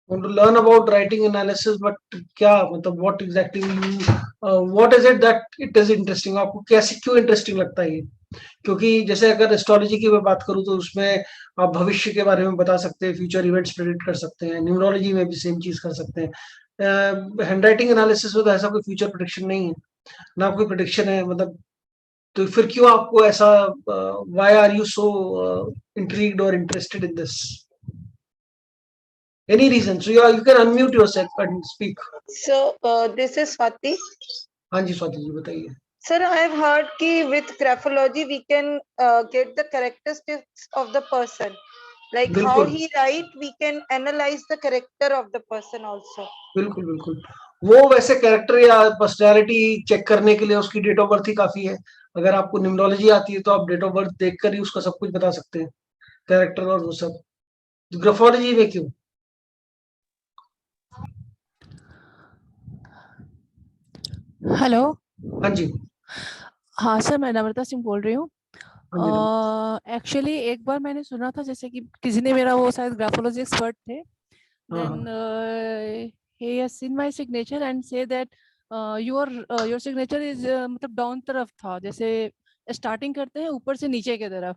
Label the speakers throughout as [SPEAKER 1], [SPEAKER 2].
[SPEAKER 1] want to learn about writing analysis, but क्या मतलब what exactly what is it that it is interesting, आपको कैसे क्यों interesting लगता है ये? क्योंकि जैसे अगर एस्ट्रोलॉजी की मैं बात करूँ तो उसमें आप भविष्य के बारे में बता सकते हैं, फ्यूचर इवेंट्स प्रेडिक्ट कर सकते हैं, न्यूमरोलॉजी में भी सेम चीज कर सकते हैं। हैंड राइटिंग एनालिसिस में तो ऐसा कोई फ्यूचर प्रेडिक्शन नहीं है, ना कोई प्रेडिक्शन है, मतलब तो फिर क्यों आपको ऐसा, why are you so intrigued और interested in this? Any reason? So you can unmute yourself and speak.
[SPEAKER 2] So this is Swati.
[SPEAKER 1] हाँ जी स्वाति जी बताइए.
[SPEAKER 2] Sir, I have heard कि with graphology we can get the characteristics of the person, like how
[SPEAKER 1] बिल्कुल
[SPEAKER 2] he write. We can analyze the character of the person also.
[SPEAKER 1] बिल्कुल बिल्कुल. वो वैसे character या personality check करने के लिए उसकी डेट ऑफ बर्थ ही काफी है. अगर आपको न्यूमरोलॉजी आती है तो आप डेट ऑफ बर्थ देखकर ही उसका सब कुछ बता सकते हैं, कैरेक्टर और वो सब. ग्राफोलॉजी में क्यों?
[SPEAKER 3] हेलो.
[SPEAKER 1] हाँ जी.
[SPEAKER 3] हाँ सर, मैं नम्रता सिंह बोल रही हूँ.
[SPEAKER 1] हाँ जी नमस्ते.
[SPEAKER 3] एक्चुअली एक बार मैंने सुना था, जैसे कि किसी ने, मेरा वो शायद ग्राफोलॉजी एक्सपर्ट थे,
[SPEAKER 1] हाँ
[SPEAKER 3] देन
[SPEAKER 1] हाँ
[SPEAKER 3] he has seen my signature and say that your signature is मतलब डाउन तरफ था, जैसे स्टार्टिंग करते हैं ऊपर से नीचे की तरफ.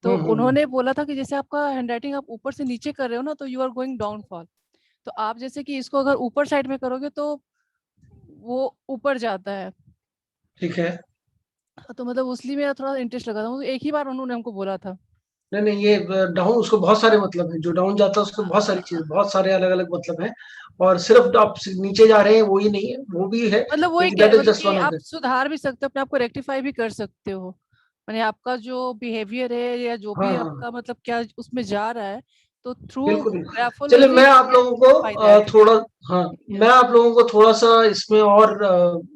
[SPEAKER 3] तो उन्होंने बोला था कि जैसे आपका हैंडराइटिंग आप ऊपर से नीचे कर रहे हो ना, तो यू आर गोइंग डाउनफॉल. तो आप जैसे कि इसको अगर ऊपर साइड में करोगे तो वो ऊपर जाता है.
[SPEAKER 1] ठीक है.
[SPEAKER 3] तो मतलब इसलिए मेरा थोड़ा इंटरेस्ट लगा था. वो एक ही बार उन्होंने हमको बोला था.
[SPEAKER 1] नहीं नहीं, ये डाउन उसको बहुत सारे मतलब हैं, जो डाउन जाता है उसको बहुत सारी चीज, बहुत सारे अलग अलग मतलब हैं. और सिर्फ आप नीचे जा रहे हैं वो ही नहीं है, वो भी है,
[SPEAKER 3] मतलब वो
[SPEAKER 1] लेकिन
[SPEAKER 3] एक
[SPEAKER 1] दैट इज
[SPEAKER 3] मतलब
[SPEAKER 1] जस्ट
[SPEAKER 3] कि
[SPEAKER 1] वन ऑफ
[SPEAKER 3] आप
[SPEAKER 1] देम.
[SPEAKER 3] सुधार भी सकते हो, अपने आप को रेक्टिफाई भी कर सकते हो. माने आपका जो बिहेवियर है या जो
[SPEAKER 1] हाँ
[SPEAKER 3] भी
[SPEAKER 1] हाँ
[SPEAKER 3] आपका मतलब क्या उसमें जा रहा है, तो थ्रू
[SPEAKER 1] बिल्कुल बिल्कुल. चलिए
[SPEAKER 3] ग्राफोलॉजी
[SPEAKER 1] मैं
[SPEAKER 3] यू
[SPEAKER 1] आप
[SPEAKER 3] कैन
[SPEAKER 1] लोगों
[SPEAKER 3] रेक्टिफाई
[SPEAKER 1] को
[SPEAKER 3] दैट.
[SPEAKER 1] थोड़ा, हाँ मैं आप लोगों को थोड़ा सा इसमें और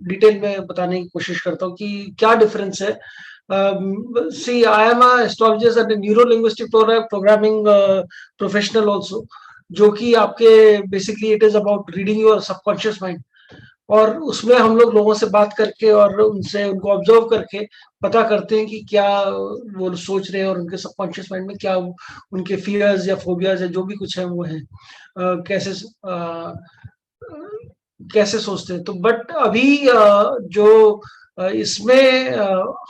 [SPEAKER 1] डिटेल में बताने की कोशिश करता हूँ कि क्या डिफरेंस है. See I am a astrologist and neuro linguistic programming professional also, जो कि आपके basically it is about reading your subconscious mind. और उसमें हम लोग लोगों से बात करके और उनसे उनको ऑब्जर्व करके पता करते हैं कि क्या वो सोच रहे हैं और उनके सबकॉन्शियस माइंड में क्या उनके फियर्स या फोबियाज या जो भी कुछ है वो है, कैसे कैसे सोचते हैं. तो बट अभी जो इसमें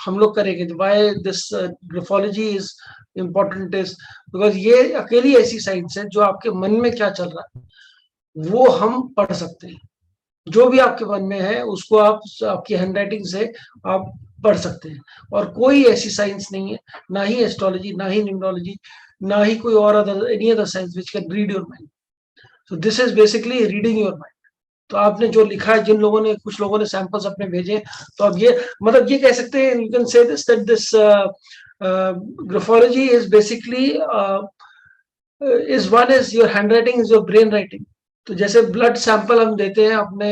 [SPEAKER 1] हम लोग करेंगे, why this graphology is important is because ये अकेली ऐसी साइंस है जो आपके मन में क्या चल रहा है वो हम पढ़ सकते हैं. जो भी आपके मन में है उसको आप आपकी हैंडराइटिंग से आप पढ़ सकते हैं. और कोई ऐसी साइंस नहीं है, ना ही एस्ट्रोलॉजी, ना ही न्यूमरोलॉजी, ना ही कोई और other any other science which can read your mind. So this is basically reading your mind. तो आपने जो लिखा है, जिन लोगों ने, कुछ लोगों ने सैंपल्स अपने भेजे, तो अब ये मतलब ये कह सकते हैं, you can say this that this graphology is basically is one is your handwriting is your brain writing. तो जैसे ब्लड सैंपल हम देते हैं अपने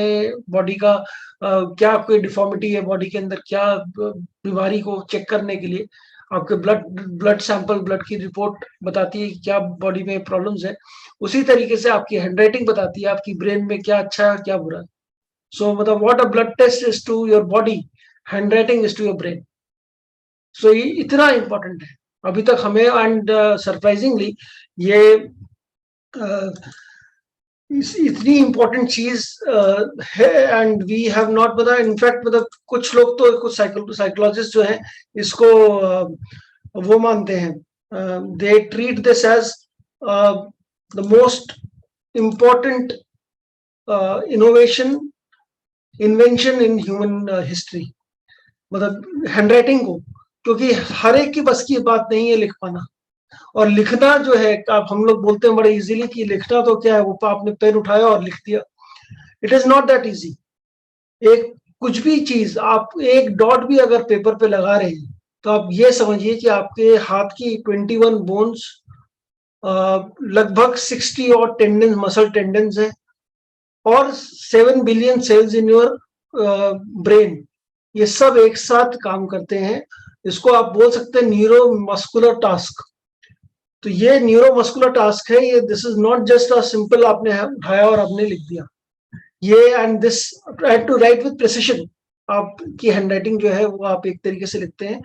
[SPEAKER 1] बॉडी का, क्या कोई डिफॉर्मिटी है बॉडी के अंदर, क्या बीमारी को चेक करने के लिए आपके ब्लड ब्लड सैंपल, ब्लड की रिपोर्ट बताती है कि क्या बॉडी में प्रॉब्लम्स है. उसी तरीके से आपकी हैंडराइटिंग बताती है आपकी ब्रेन में क्या अच्छा है क्या बुरा है. सो मतलब what a blood test is to your body, handwriting is to your brain. So ये इतना इम्पोर्टेंट है अभी तक हमें. एंड सरप्राइजिंगली ये इतनी इम्पोर्टेंट चीज है एंड वी हैव नॉट, मतलब इनफैक्ट मतलब कुछ लोग तो, कुछ साइकोलॉजिस्ट जो हैं इसको वो मानते हैं, they treat this as the most important innovation, invention in human history. मतलब हैंडराइटिंग को, क्योंकि हर एक की बस की बात नहीं है लिख पाना. और लिखना जो है, आप हम लोग बोलते हैं बड़े इजीली कि लिखना तो क्या है, वो आपने पेन उठाया और लिख दिया. It is not that easy. एक कुछ भी चीज आप एक डॉट भी अगर पेपर पे लगा रहे हैं तो आप ये समझिए कि आपके हाथ की 21 बोन्स, लगभग 60 और टेंडन, मसल टेंडन्स है, और 7 billion cells in your brain. ये सब एक साथ काम करते हैं. इसको आप बोल सकते हैं न्यूरो मस्कुलर टास्क. तो ये न्यूरो मस्कुलर टास्क है ये. This is not just a simple आपने उठाया और आपने लिख दिया ये. And this try to write with precision. आपकी हैंडराइटिंग जो है वो आप एक तरीके से लिखते हैं,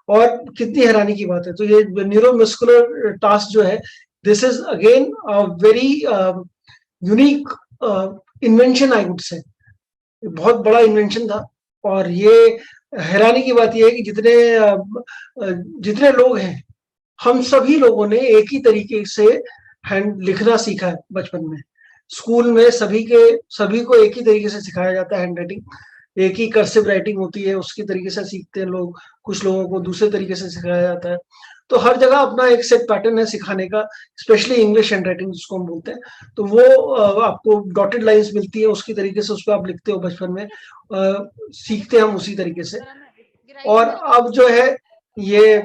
[SPEAKER 1] और कितनी हैरानी की बात है. तो ये न्यूरो मस्कुलर टास्क जो है, this is again very unique invention I would say, बहुत बड़ा इन्वेंशन था। और ये हैरानी की बात यह है कि जितने लोग हैं, हम सभी लोगों ने एक ही तरीके से हैंड लिखना सीखा है बचपन में। स्कूल में सभी को एक ही तरीके से सिखाया जाता है हैंड राइटिंग, एक ही कर्सिव राइटिंग होती है, उसकी तरीके से सीखते हैं लोग, कुछ लोगों को दूसरे तरीके से सिखाया जाता है। तो हर जगह अपना एक सेट पैटर्न है सिखाने का, स्पेशली इंग्लिश हैंड राइटिंग जिसको हम बोलते हैं। तो वो आपको डॉटेड लाइंस मिलती है, उसकी तरीके से उस पर आप लिखते हो बचपन में, सीखते हैं हम उसी तरीके से। और अब जो है ये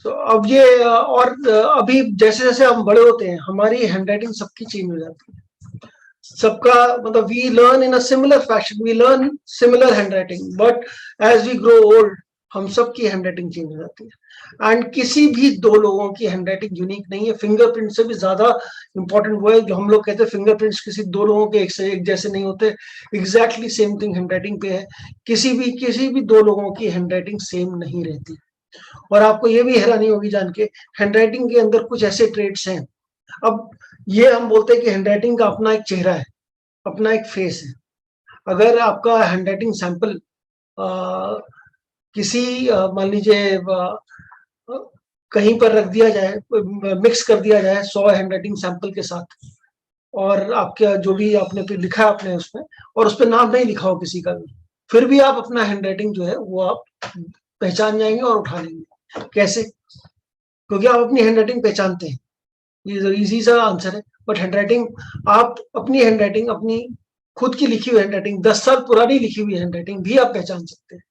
[SPEAKER 1] अब ये और अभी जैसे जैसे हम बड़े होते हैं, हमारी हैंडराइटिंग सबकी चेंज हो जाती है, सबका मतलब we learn in a similar fashion, we learn similar handwriting, but as we grow old हम सबकी हैंडराइटिंग चेंज हो जाती है। एंड किसी भी दो लोगों की हैंडराइटिंग यूनिक नहीं है, फिंगरप्रिंट से भी ज्यादा इंपॉर्टेंट वो है जो हम लोग कहते हैं फिंगरप्रिंट्स किसी दो लोगों के एक से एक जैसे नहीं होते, एग्जैक्टली सेम थिंग हैंडराइटिंग पे है, किसी भी दो लोगों की हैंडराइटिंग सेम नहीं रहती। और आपको ये भी हैरानी होगी जान के, हैंडराइटिंग के अंदर कुछ ऐसे ट्रेड्स हैं, अब ये हम बोलते हैं कि हैंडराइटिंग का अपना एक चेहरा है, अपना एक फेस है। अगर आपका हैंडराइटिंग सैंपल किसी मान लीजिए कहीं पर रख दिया जाए, मिक्स कर दिया जाए 100 हैंडराइटिंग सैंपल के साथ, और आपका जो भी आपने पे लिखा है आपने उसमें, और उस पर नाम नहीं लिखा हो किसी का भी, फिर भी आप अपना हैंडराइटिंग जो है वो आप पहचान जाएंगे और उठा लेंगे। कैसे? क्योंकि आप अपनी हैंडराइटिंग पहचानते हैं, ये इजी सा आंसर है। बट हैंडराइटिंग, आप अपनी हैंडराइटिंग, अपनी खुद की लिखी हुई हैंडराइटिंग, 10 साल पुरानी लिखी हुई हैंडराइटिंग भी आप पहचान सकते हैं।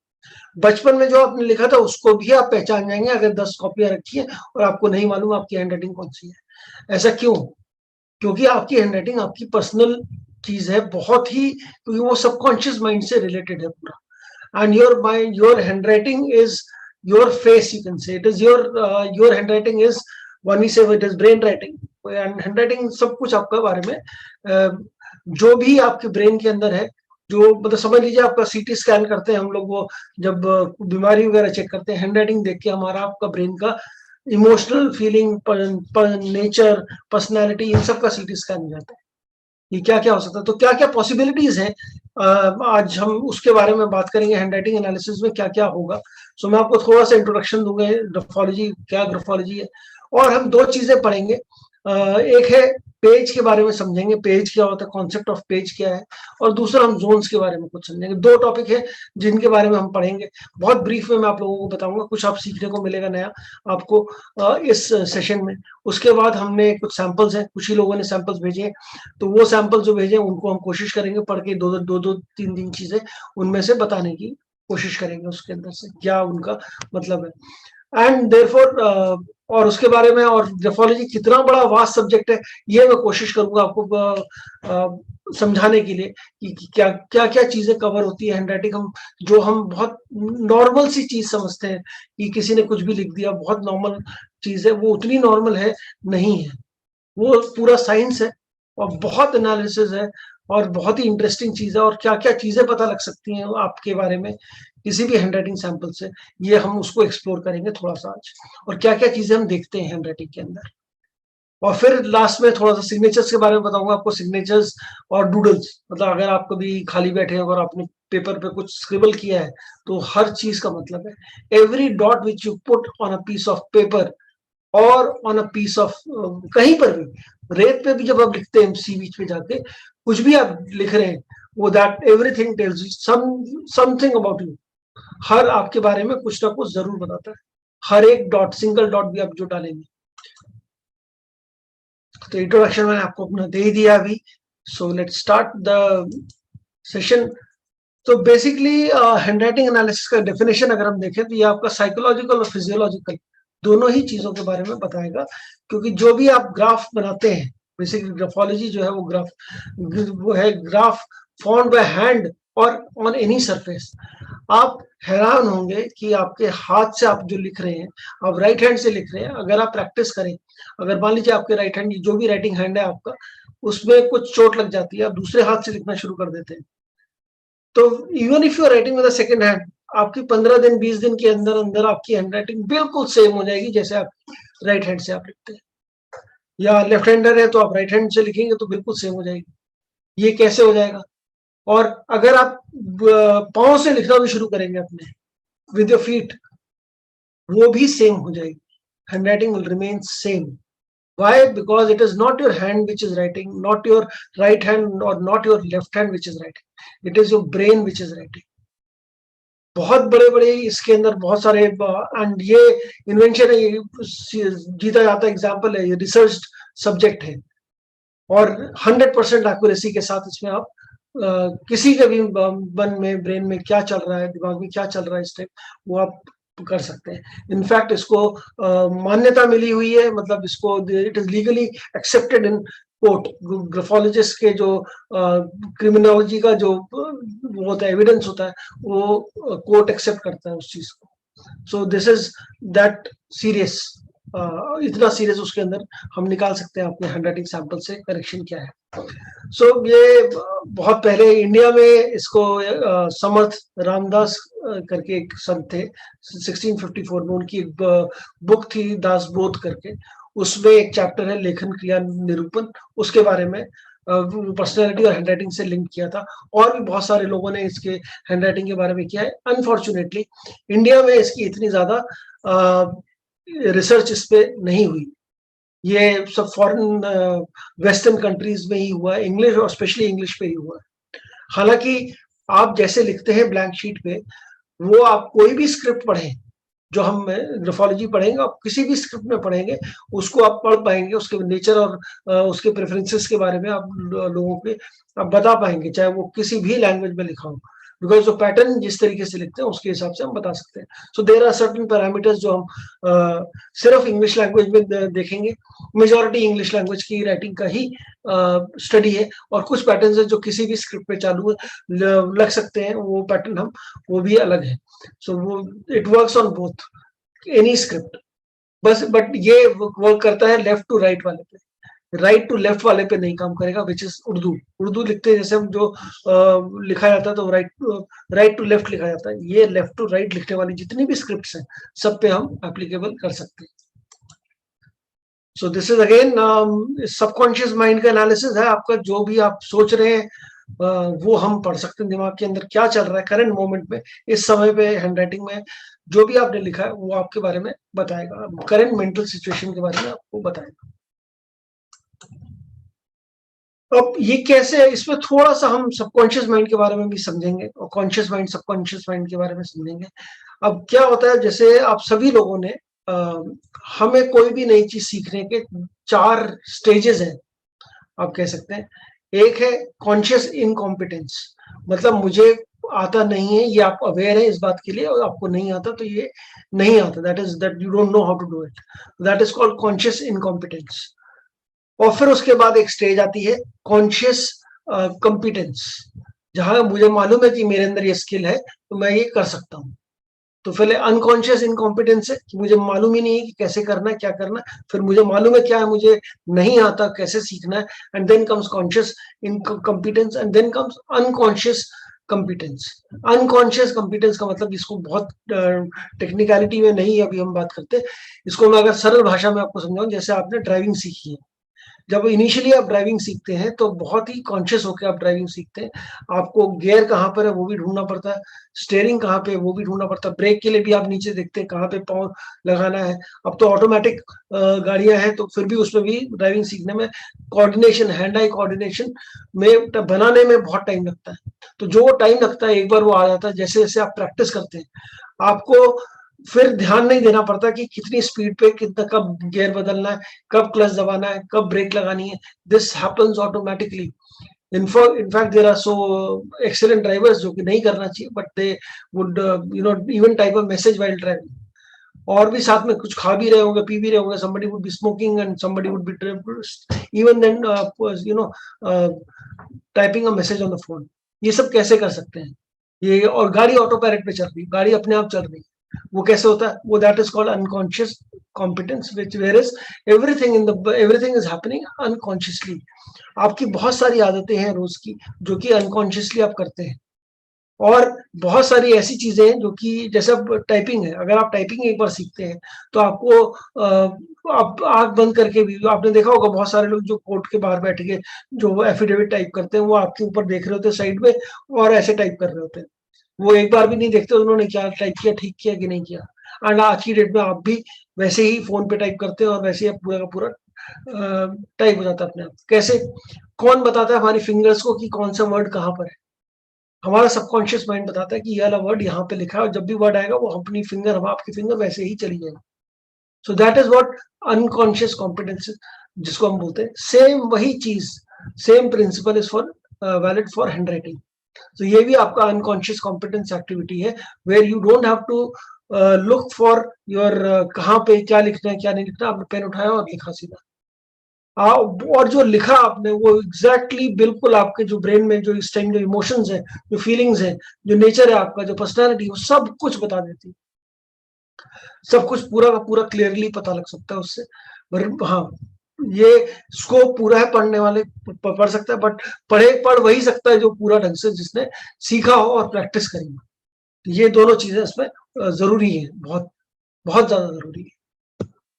[SPEAKER 1] बचपन में जो आपने लिखा था उसको भी आप पहचान जाएंगे अगर 10 कॉपियां रखी है और आपको नहीं मालूम आपकी हैंडराइटिंग कौन सी है। ऐसा क्यों? क्योंकि आपकी हैंडराइटिंग आपकी पर्सनल चीज है बहुत ही, क्योंकि वो सबकॉन्शियस माइंड से रिलेटेड है पूरा। and your handwriting is your face, you can say it is your handwriting is, one we say it is brain writing, and handwriting सब कुछ आपका बारे में जो भी आपके ब्रेन के अंदर है, जो मतलब समझ लीजिए आपका सीटी स्कैन करते हैं हम लोग, वो जब बीमारी वगैरह चेक करते हैं, हैंडराइटिंग देख के हमारा आपका ब्रेन का इमोशनल फीलिंग, नेचर, पर्सनैलिटी, इन सब का सीटी स्कैन हो जाता है कि क्या क्या हो सकता है। तो क्या क्या पॉसिबिलिटीज हैं, आज हम उसके बारे में बात करेंगे, हैंडराइटिंग एनालिसिस में क्या क्या होगा। सो मैं आपको थोड़ा सा इंट्रोडक्शन दूंगा ग्राफोलॉजी क्या, ग्राफोलॉजी है, और हम दो चीजें पढ़ेंगे। एक है पेज के बारे में समझेंगे, पेज क्या होता है, कॉन्सेप्ट ऑफ पेज क्या है, और दूसरा हम जोन्स के बारे में कुछ समझेंगे। दो टॉपिक है जिनके बारे में हम पढ़ेंगे, बहुत ब्रीफ में मैं आप लोगों को बताऊंगा, कुछ आप सीखने को मिलेगा नया आपको इस सेशन में। उसके बाद हमने कुछ सैंपल्स हैं, कुछ ही लोगों ने सैंपल्स भेजे हैं, तो वो सैंपल जो भेजे उनको हम कोशिश करेंगे पढ़ के दो तीन तीन चीजें उनमें से बताने की कोशिश करेंगे, उसके अंदर से क्या उनका मतलब है। एंड देयरफॉर और उसके बारे में, और ग्राफोलॉजी कितना बड़ा वास्ट सब्जेक्ट है ये मैं कोशिश करूंगा आपको समझाने के लिए कि क्या क्या क्या चीजें कवर होती है हैंडराइटिंग। हम जो हम बहुत नॉर्मल सी चीज समझते हैं कि किसी ने कुछ भी लिख दिया, बहुत नॉर्मल चीज है, वो उतनी नॉर्मल है नहीं है, वो पूरा साइंस है और बहुत एनालिसिस है और बहुत ही इंटरेस्टिंग चीज है। और क्या क्या चीजें पता लग सकती हैं आपके बारे में किसी भी हैंडराइटिंग सैंपल से, ये हम उसको एक्सप्लोर करेंगे थोड़ा सा आज, और क्या क्या चीजें हम देखते हैं हैंडराइटिंग के अंदर। और फिर लास्ट में थोड़ा सा सिग्नेचर्स के बारे में बताऊंगा आपको, सिग्नेचर्स और डूडल्स, मतलब अगर आप कभी खाली बैठे हैं और आपने पेपर पे कुछ स्क्रिबल किया है तो हर चीज का मतलब है, every dot which you put on a piece of paper और ऑन अ पीस ऑफ, कहीं पर भी, रेत पे भी जब आप लिखते हैं सी बीच पे जाके कुछ भी आप लिख रहे हैं, वो that everything tells you something about you, हर आपके बारे में कुछ ना कुछ जरूर बताता है, हर एक डॉट, सिंगल डॉट भी आप जो डालेंगे। तो इंट्रोडक्शन मैंने आपको अपना दे ही दिया अभी, so let's start the session. तो बेसिकली हैंडराइटिंग एनालिसिस का डेफिनेशन अगर हम देखें तो ये आपका साइकोलॉजिकल और फिजियोलॉजिकल दोनों ही चीजों के बारे में बताएगा, क्योंकि जो भी आप ग्राफ बनाते हैं, बेसिकली ग्राफोलॉजी जो है वो है ग्राफ फॉर्म्ड बाय हैंड और ऑन एनी सरफेस। आप हैरान होंगे कि आपके हाथ से आप जो लिख रहे हैं, आप राइट हैंड से लिख रहे हैं, अगर आप प्रैक्टिस करें, अगर मान लीजिए आपके राइट हैंड जो भी राइटिंग हैंड है आपका, उसमें कुछ चोट लग जाती है, आप दूसरे हाथ से लिखना शुरू कर देते हैं, तो even if you are writing with a second hand, आपकी 15 दिन 20 दिन के अंदर अंदर आपकी हैंड राइटिंग बिल्कुल सेम हो जाएगी जैसे आप राइट हैंड से आप लिखते हैं, या लेफ्ट हैंडर है तो आप राइट हैंड से लिखेंगे तो बिल्कुल सेम हो जाएगी। ये कैसे हो जाएगा? और अगर आप पाँव से लिखना भी शुरू करेंगे अपने विद योर फीट, वो भी सेम हो जाएगी, handwriting will remain same. Why? Because it is not your hand which is writing, not your right hand or not your left hand which is writing. It is your brain which is writing. बहुत बड़े बड़े इसके अंदर बहुत सारे, and ये invention है, ये जीता जाता एग्जाम्पल है, ये रिसर्च सब्जेक्ट है, और 100% एक्यूरेसी के साथ इसमें आप किसी के भी मन में, ब्रेन में क्या चल रहा है, दिमाग में क्या चल रहा है इस टाइम, वो आप कर सकते हैं। इनफैक्ट इसको मान्यता मिली हुई है, मतलब इसको it is legally accepted in court. Graphologist के जो क्रिमिनोलॉजी का जो वो होता है, एविडेंस होता है, वो कोर्ट एक्सेप्ट करता है उस चीज को। सो दिस इज दैट सीरियस, इतना सीरियस उसके अंदर हम निकाल सकते हैं अपने हैंडराइटिंग सैंपल से करेक्शन क्या है। सो ये बहुत पहले इंडिया में इसको समर्थ रामदास करके एक संत थे, 1654 में उनकी एक बुक थी दास बोध करके, उसमें एक चैप्टर है लेखन क्रिया निरूपण, उसके बारे में पर्सनैलिटी और हैंडराइटिंग से लिंक किया था। और भी बहुत सारे लोगों ने इसके हैंडराइटिंग के बारे में किया है। अनफॉर्चुनेटली इंडिया में इसकी इतनी ज्यादा रिसर्च इस पे नहीं हुई, ये सब फॉरेन वेस्टर्न कंट्रीज में ही हुआ है, इंग्लिश और स्पेशली इंग्लिश पे ही हुआ है। हालांकि आप जैसे लिखते हैं ब्लैंक शीट पे, वो आप कोई भी स्क्रिप्ट पढ़ें, जो हम ग्राफोलॉजी पढ़ेंगे, आप किसी भी स्क्रिप्ट में पढ़ेंगे, उसको आप पढ़ पाएंगे, उसके नेचर और उसके प्रेफरेंसेस के बारे में आप लोगों के आप बता पाएंगे, चाहे वो किसी भी लैंग्वेज में लिखा हो, बिकॉज जो पैटर्न जिस तरीके से लिखते हैं उसके हिसाब से हम बता सकते हैं। So there are certain parameters जो हम सिर्फ इंग्लिश लैंग्वेज में देखेंगे, मेजॉरिटी इंग्लिश लैंग्वेज की राइटिंग का ही स्टडी है, और कुछ पैटर्न्स है जो किसी भी स्क्रिप्ट पे चालू लग सकते हैं, वो पैटर्न हम वो भी अलग है। सो वो it works on both any script, बस बट ये वर्क करता है लेफ्ट टू राइट वाले पे, राइट टू लेफ्ट वाले पे नहीं काम करेगा, विच इज उर्दू। उर्दू लिखते हैं जैसे हम जो लिखा जाता है तो राइट टू लेफ्ट लिखा जाता है, ये लेफ्ट टू राइट लिखने वाली जितनी भी स्क्रिप्ट्स हैं सब पे हम एप्लीकेबल कर सकते हैं। सो this is again subconscious mind का एनालिसिस है, आपका जो भी आप सोच रहे हैं वो हम पढ़ सकते हैं, दिमाग के अंदर क्या चल रहा है करंट मोमेंट में, इस समय पे हैंडराइटिंग में जो भी आपने लिखा है वो आपके बारे में बताएगा, करंट मेंटल सिचुएशन के बारे में आपको बताएगा। अब ये कैसे, इसमें थोड़ा सा हम सबकॉन्शियस माइंड के बारे में भी समझेंगे और कॉन्शियस माइंड सबकॉन्शियस माइंड के बारे में समझेंगे। अब क्या होता है, जैसे आप सभी लोगों ने हमें कोई भी नई चीज सीखने के 4 स्टेजेस हैं, आप कह सकते हैं। एक है कॉन्शियस इनकॉम्पिटेंस, मतलब मुझे आता नहीं है, ये आप अवेयर है इस बात के लिए, और आपको नहीं आता तो ये नहीं आता, that is that you don't know how to do it, that is called conscious incompetence. और फिर उसके बाद एक स्टेज आती है कॉन्शियस कॉम्पिटेंस, जहां मुझे मालूम है कि मेरे अंदर ये स्किल है तो मैं ये कर सकता हूँ। तो पहले अनकॉन्शियस इनकॉम्पिटेंस है कि मुझे मालूम ही नहीं है कि कैसे करना है, क्या करना है, फिर मुझे मालूम है क्या है, मुझे नहीं आता कैसे सीखना है, and then comes conscious incompetence, and then comes unconscious competence. Unconscious competence का मतलब, इसको बहुत टेक्निकलिटी में नहीं अभी हम बात करते, इसको मैं अगर सरल भाषा में आपको समझाऊं, जैसे आपने ड्राइविंग सीखी है, जब इनिशियली आप ड्राइविंग सीखते हैं तो बहुत ही कॉन्शियस होकर आप ड्राइविंग सीखते हैं, आपको गियर कहाँ पर है वो भी ढूंढना पड़ता है, स्टेयरिंग कहाँ पे वो भी ढूंढना पड़ता है, ब्रेक के लिए भी आप नीचे देखते हैं कहाँ पे पाँव लगाना है। अब तो ऑटोमेटिक गाड़ियां हैं, तो फिर भी उसमें भी ड्राइविंग सीखने में कोऑर्डिनेशन, हैंड आई कोऑर्डिनेशन में बनाने में बहुत टाइम लगता है। तो जो टाइम लगता है एक बार वो आ जाता है, जैसे जैसे आप प्रैक्टिस करते हैं आपको फिर ध्यान नहीं देना पड़ता कि कितनी स्पीड पे कितना, कब गियर बदलना है, कब क्लच दबाना है, कब ब्रेक लगानी है, this happens automatically. In fact there are so excellent drivers जो कि नहीं करना चाहिए, but they would even type of message while driving, और भी साथ में कुछ खा भी रहे होंगे, पी भी रहे होंगे, somebody would be smoking and somebody would be even then typing a message on the phone. ये सब कैसे कर सकते हैं ये, और गाड़ी ऑटो पायलट पे चल रही, गाड़ी अपने आप चल रही, वो कैसे होता है, वो that is called unconscious competence, which where is everything is happening unconsciously. आपकी बहुत सारी आदतें हैं रोज की जो कि अनकॉन्शियसली आप करते हैं, और बहुत सारी ऐसी चीजें हैं जो कि जैसे अब टाइपिंग है, अगर आप टाइपिंग एक बार सीखते हैं तो आपको आप आंख बंद करके भी, आपने देखा होगा बहुत सारे लोग जो कोर्ट के बाहर बैठ के जो एफिडेविट टाइप करते हैं वो आपके ऊपर देख रहे होते हैं साइड में और ऐसे टाइप कर रहे होते हैं, वो एक बार भी नहीं देखते उन्होंने क्या टाइप किया, ठीक किया कि नहीं किया। एंड आज की डेट में आप भी वैसे ही फोन पे टाइप करते हैं और वैसे ही पूरा का पूरा टाइप हो जाता है अपने आप। कैसे, कौन बताता है हमारी फिंगर्स को कि कौन सा वर्ड कहाँ पर है? हमारा सबकॉन्शियस माइंड बताता है कि ये वाला वर्ड यहाँ पे लिखा है, और जब भी वर्ड आएगा वो अपनी फिंगर, हम आपकी फिंगर वैसे ही चली जाएगी। So that is what unconscious competence जिसको हम बोलते हैं। सेम वही चीज, same principle is for valid for hand writing. तो ये भी आपका अनकॉन्शियस कॉम्पिटेंस एक्टिविटी है, where you don't have to look for your कहाँ पे क्या लिखना है क्या नहीं लिखना, आपने पेन उठाया और लिखा सीधा। और जो लिखा आपने वो एग्जैक्टली बिल्कुल आपके जो ब्रेन में जो इस टाइम जो इमोशंस है, जो फीलिंग्स है, जो नेचर है आपका, जो पर्सनैलिटी, वो सब कुछ बता देती है। सब कुछ पूरा का पूरा क्लियरली पता लग सकता है उससे। हाँ, ये स्कोप पूरा है, पढ़ने वाले पढ़ सकता है, बट पढ़ वही सकता है जो पूरा ढंग से जिसने सीखा हो और प्रैक्टिस करी हो। ये दोनों चीजें इसमें जरूरी है, बहुत बहुत ज्यादा जरूरी है,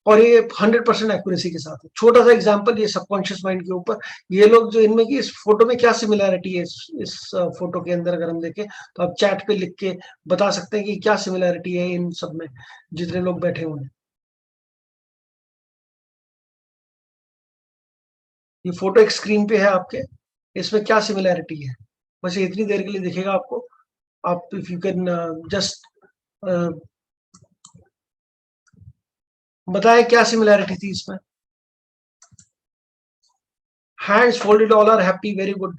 [SPEAKER 1] और ये 100% एक्यूरेसी के साथ है। छोटा सा एग्जांपल ये सबकॉन्शियस माइंड के ऊपर, ये लोग जो इनमें की इस फोटो में क्या सिमिलैरिटी है, इस फोटो के अंदर अगर हम देखें तो आप चैट पे लिख के बता सकते हैं कि क्या सिमिलैरिटी है इन सब में जितने लोग बैठे हुए हैं। ये फोटो एक स्क्रीन पे है आपके, इसमें क्या सिमिलैरिटी है, बस ये इतनी देर के लिए दिखेगा आपको। आप इफ यू कैन जस्ट बताएं क्या सिमिलैरिटी थी इसमें। Hands folded, all are happy, very good.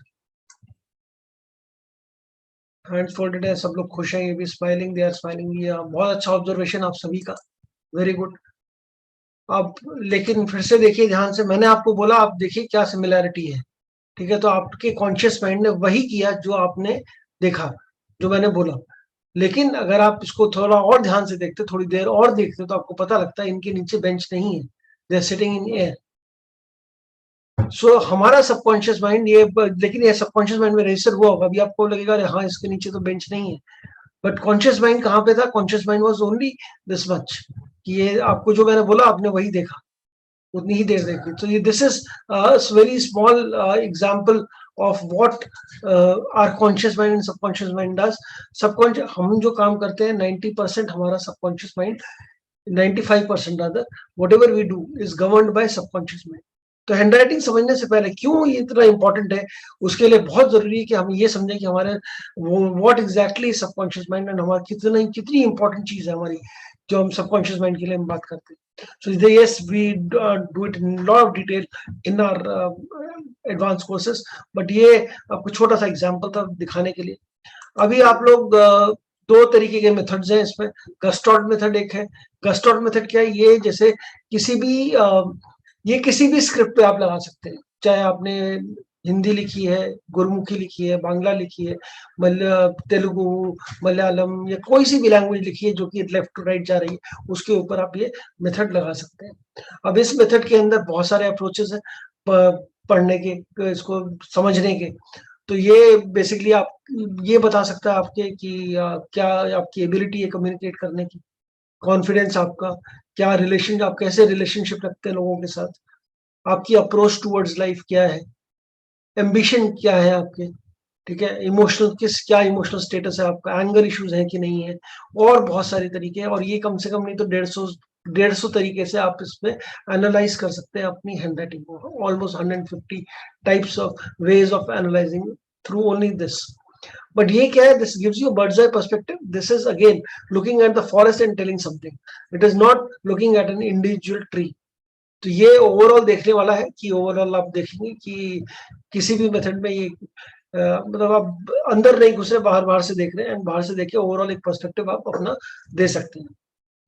[SPEAKER 1] Hands folded है, सब लोग खुश हैं, ये भी स्माइलिंग, दे आर स्माइलिंग। ये बहुत अच्छा ऑब्जर्वेशन आप सभी का, वेरी गुड। अब लेकिन फिर से देखिए ध्यान से, मैंने आपको बोला आप देखिए क्या सिमिलैरिटी है, ठीक है? तो आपके कॉन्शियस माइंड ने वही किया जो आपने देखा, जो मैंने बोला। लेकिन अगर आप इसको थोड़ा और ध्यान से देखते, थोड़ी देर और देखते, तो आपको पता लगता है इनके नीचे बेंच नहीं है, they are sitting in air. So हमारा सबकॉन्शियस माइंड ये, लेकिन ये सबकॉन्शियस माइंड में रजिस्टर हुआ होगा, अभी आपको लगेगा अरे हाँ इसके नीचे तो बेंच नहीं है, बट कॉन्शियस माइंड कहाँ पे था? Conscious mind was only this much, कि ये आपको जो मैंने बोला आपने वही देखा, उतनी ही देर देखी। तो ये this is very small example of what our conscious mind and subconscious mind does. Subconscious, हम जो काम करते हैं 90% हमारा subconscious mind, 95% rather, whatever we do is governed by subconscious mind। तो हैंड राइटिंग समझने से पहले क्यों ये इतना इंपॉर्टेंट है, उसके लिए बहुत जरूरी है कि हम ये समझें कि हमारे what exactly subconscious mind, and हमारा कितनी इंपॉर्टेंट चीज है हमारी जो हम सबकॉन्शियस माइंड के लिए हम बात करते हैं। सो yes, we do it in lot of detail in our advanced courses, but ये आपको छोटा सा एग्जांपल था दिखाने के लिए। अभी आप लोग दो तरीके के मेथड्स हैं इसमें। गस्टॉर्ड मेथड एक है। गस्टॉर्ड मेथड क्या है? ये जैसे किसी भी ये किसी भी स्क्रिप्ट पे आप लगा सकते हैं, चाहे आपने हिंदी लिखी है, गुरमुखी लिखी है, बांग्ला लिखी है, तेलुगु, मलयालम, या कोई सी भी लैंग्वेज लिखी है जो कि लेफ्ट टू राइट जा रही है, उसके ऊपर आप ये मेथड लगा सकते हैं। अब इस मेथड के अंदर बहुत सारे अप्रोचेस हैं पढ़ने के, इसको समझने के। तो ये बेसिकली आप ये बता सकता है आपके कि क्या आपकी एबिलिटी है कम्युनिकेट करने की, कॉन्फिडेंस आपका, क्या रिलेशन, आप कैसे रिलेशनशिप रखते हैं लोगों के साथ, आपकी अप्रोच टुवर्ड्स लाइफ क्या है, एम्बिशन क्या है आपके, ठीक है, इमोशनल क्या इमोशनल स्टेटस है आपका, एंगर इश्यूज है कि नहीं है, और बहुत सारे तरीके हैं। और ये कम से कम नहीं तो 150 तरीके से आप इसमें एनालाइज कर सकते हैं अपनी हैंड राइटिंग को। Almost 150 types of ways of analysing through only this. But ये क्या है? This gives you birds I perspective. This is again looking at the forest and telling something, it is not looking at an individual tree. तो ये overall देखने वाला है कि overall आप देखेंगे कि किसी भी मेथड में ये मतलब आप अंदर नहीं घुस रहे, बाहर से देख रहे हैं, एंड बाहर से देख के ओवरऑल एक पर्सपेक्टिव आप अपना दे सकते हैं।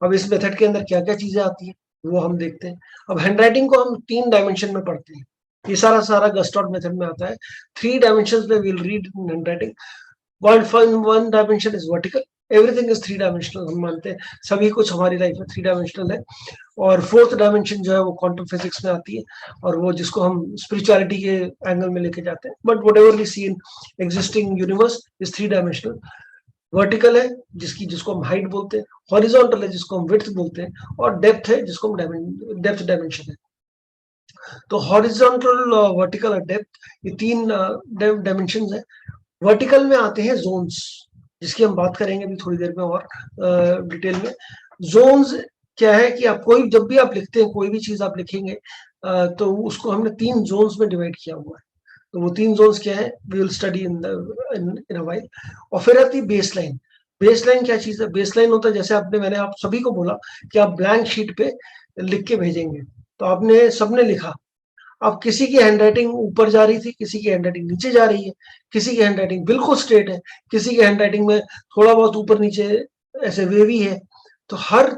[SPEAKER 1] अब इस मेथड के अंदर क्या क्या चीजें आती है वो हम देखते हैं। अब हैंड राइटिंग को हम 3 डायमेंशन में पढ़ते हैं, ये सारा गस्टॉर्ड मेथड में आता है। 3 डायमेंशंस में will read hand writing. one dimension is vertical, everything is 3 dimensional, हम मानते हैं सभी कुछ हमारी लाइफ में 3 dimensional है। और 4th डायमेंशन जो है वो क्वांटम फिजिक्स में आती है, और वो जिसको हम स्पिरिचुअलिटी के एंगल में लेके जाते हैं। But whatever we see in existing universe is 3 dimensional। Vertical है जिसको हम हाइट बोलते हैं, हॉरिजॉन्टल है जिसको हम विड्थ बोलते हैं, और डेप्थ है जिसको हम डेप्थ डायमेंशन है। तो हॉरिजॉन्टल, वर्टिकल और डेप्थ, ये तीन डायमेंशन है। वर्टिकल में आते हैं जोन्स, जिसकी हम बात करेंगे अभी थोड़ी देर में और डिटेल में। जोन्स क्या है कि आप जब भी आप लिखते हैं, कोई भी चीज आप लिखेंगे तो उसको हमने 3 जोन्स में डिवाइड किया हुआ है। तो वो 3 जोन्स क्या है, we will study in a while. और फिर आती है बेसलाइन। बेसलाइन क्या चीज है? बेसलाइन होता है जैसे मैंने आप सभी को बोला कि आप ब्लैंक शीट पे लिख के भेजेंगे, तो आपने सबने लिखा। अब किसी की हैंडराइटिंग ऊपर जा रही थी, किसी की हैंडराइटिंग नीचे जा रही है, किसी की हैंडराइटिंग बिल्कुल स्ट्रेट है, किसी की हैंडराइटिंग में थोड़ा बहुत ऊपर नीचे ऐसे वेवी है। तो हर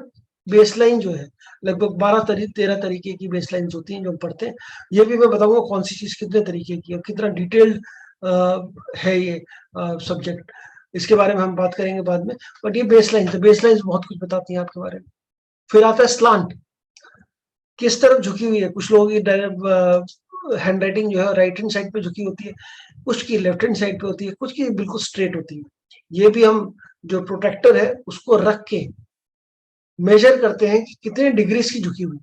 [SPEAKER 1] बेसलाइन जो है, लगभग 13 तरीके की बेसलाइंस होती हैं जो हम पढ़ते हैं। ये भी मैं बताऊंगा कौन सी चीज कितने तरीके की है, कितना डिटेल्ड है ये सब्जेक्ट। इसके बारे में हम बात करेंगे बाद में। बट ये बेसलाइन, तो बेसलाइन बहुत कुछ बताती हैं आपके बारे में। फिर आता है स्लांट, किस तरफ झुकी हुई है। कुछ लोगों की हैंडराइटिंग जो है राइट हैंड साइड पे झुकी होती है, कुछ की लेफ्ट हैंड साइड पे होती है, कुछ की बिल्कुल स्ट्रेट होती है। ये भी हम जो प्रोटेक्टर है उसको रख के मेजर करते हैं कि कितने डिग्रीज की झुकी हुई,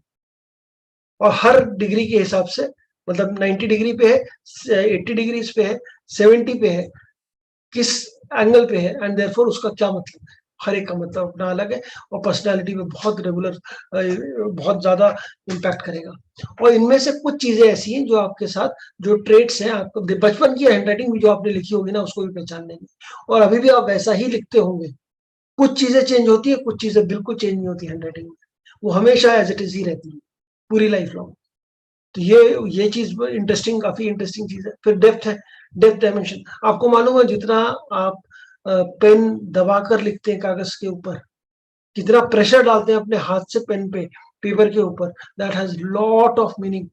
[SPEAKER 1] और हर डिग्री के हिसाब से, मतलब 90 डिग्री पे है, 80 डिग्रीज पे है, 70 पे है, किस एंगल पे है, एंड देयरफॉर उसका क्या मतलब है। हर एक का मतलब अपना अलग है, और पर्सनालिटी में बहुत ज्यादा इम्पैक्ट करेगा। और इनमें से कुछ चीजें ऐसी हैं जो आपके साथ, जो ट्रेट्स हैं, आपको बचपन की हैंडराइटिंग भी जो आपने लिखी होगी ना, उसको भी पहचान लेंगे, और अभी भी आप वैसा ही लिखते होंगे। कुछ चीजें चेंज होती है, कुछ चीजें बिल्कुल चेंज नहीं होती हैंडराइटिंग में, वो हमेशा एज इट इज ही रहती है पूरी लाइफ लॉन्ग। तो ये चीज इंटरेस्टिंग, काफी इंटरेस्टिंग चीज है। फिर डेप्थ है, डेप्थ डायमेंशन। आपको मालूम है जितना आप पेन दबाकर लिखते हैं कागज के ऊपर, कितना प्रेशर डालते हैं अपने हाथ से पेन पे, पेपर के ऊपर, that has lot of meaning,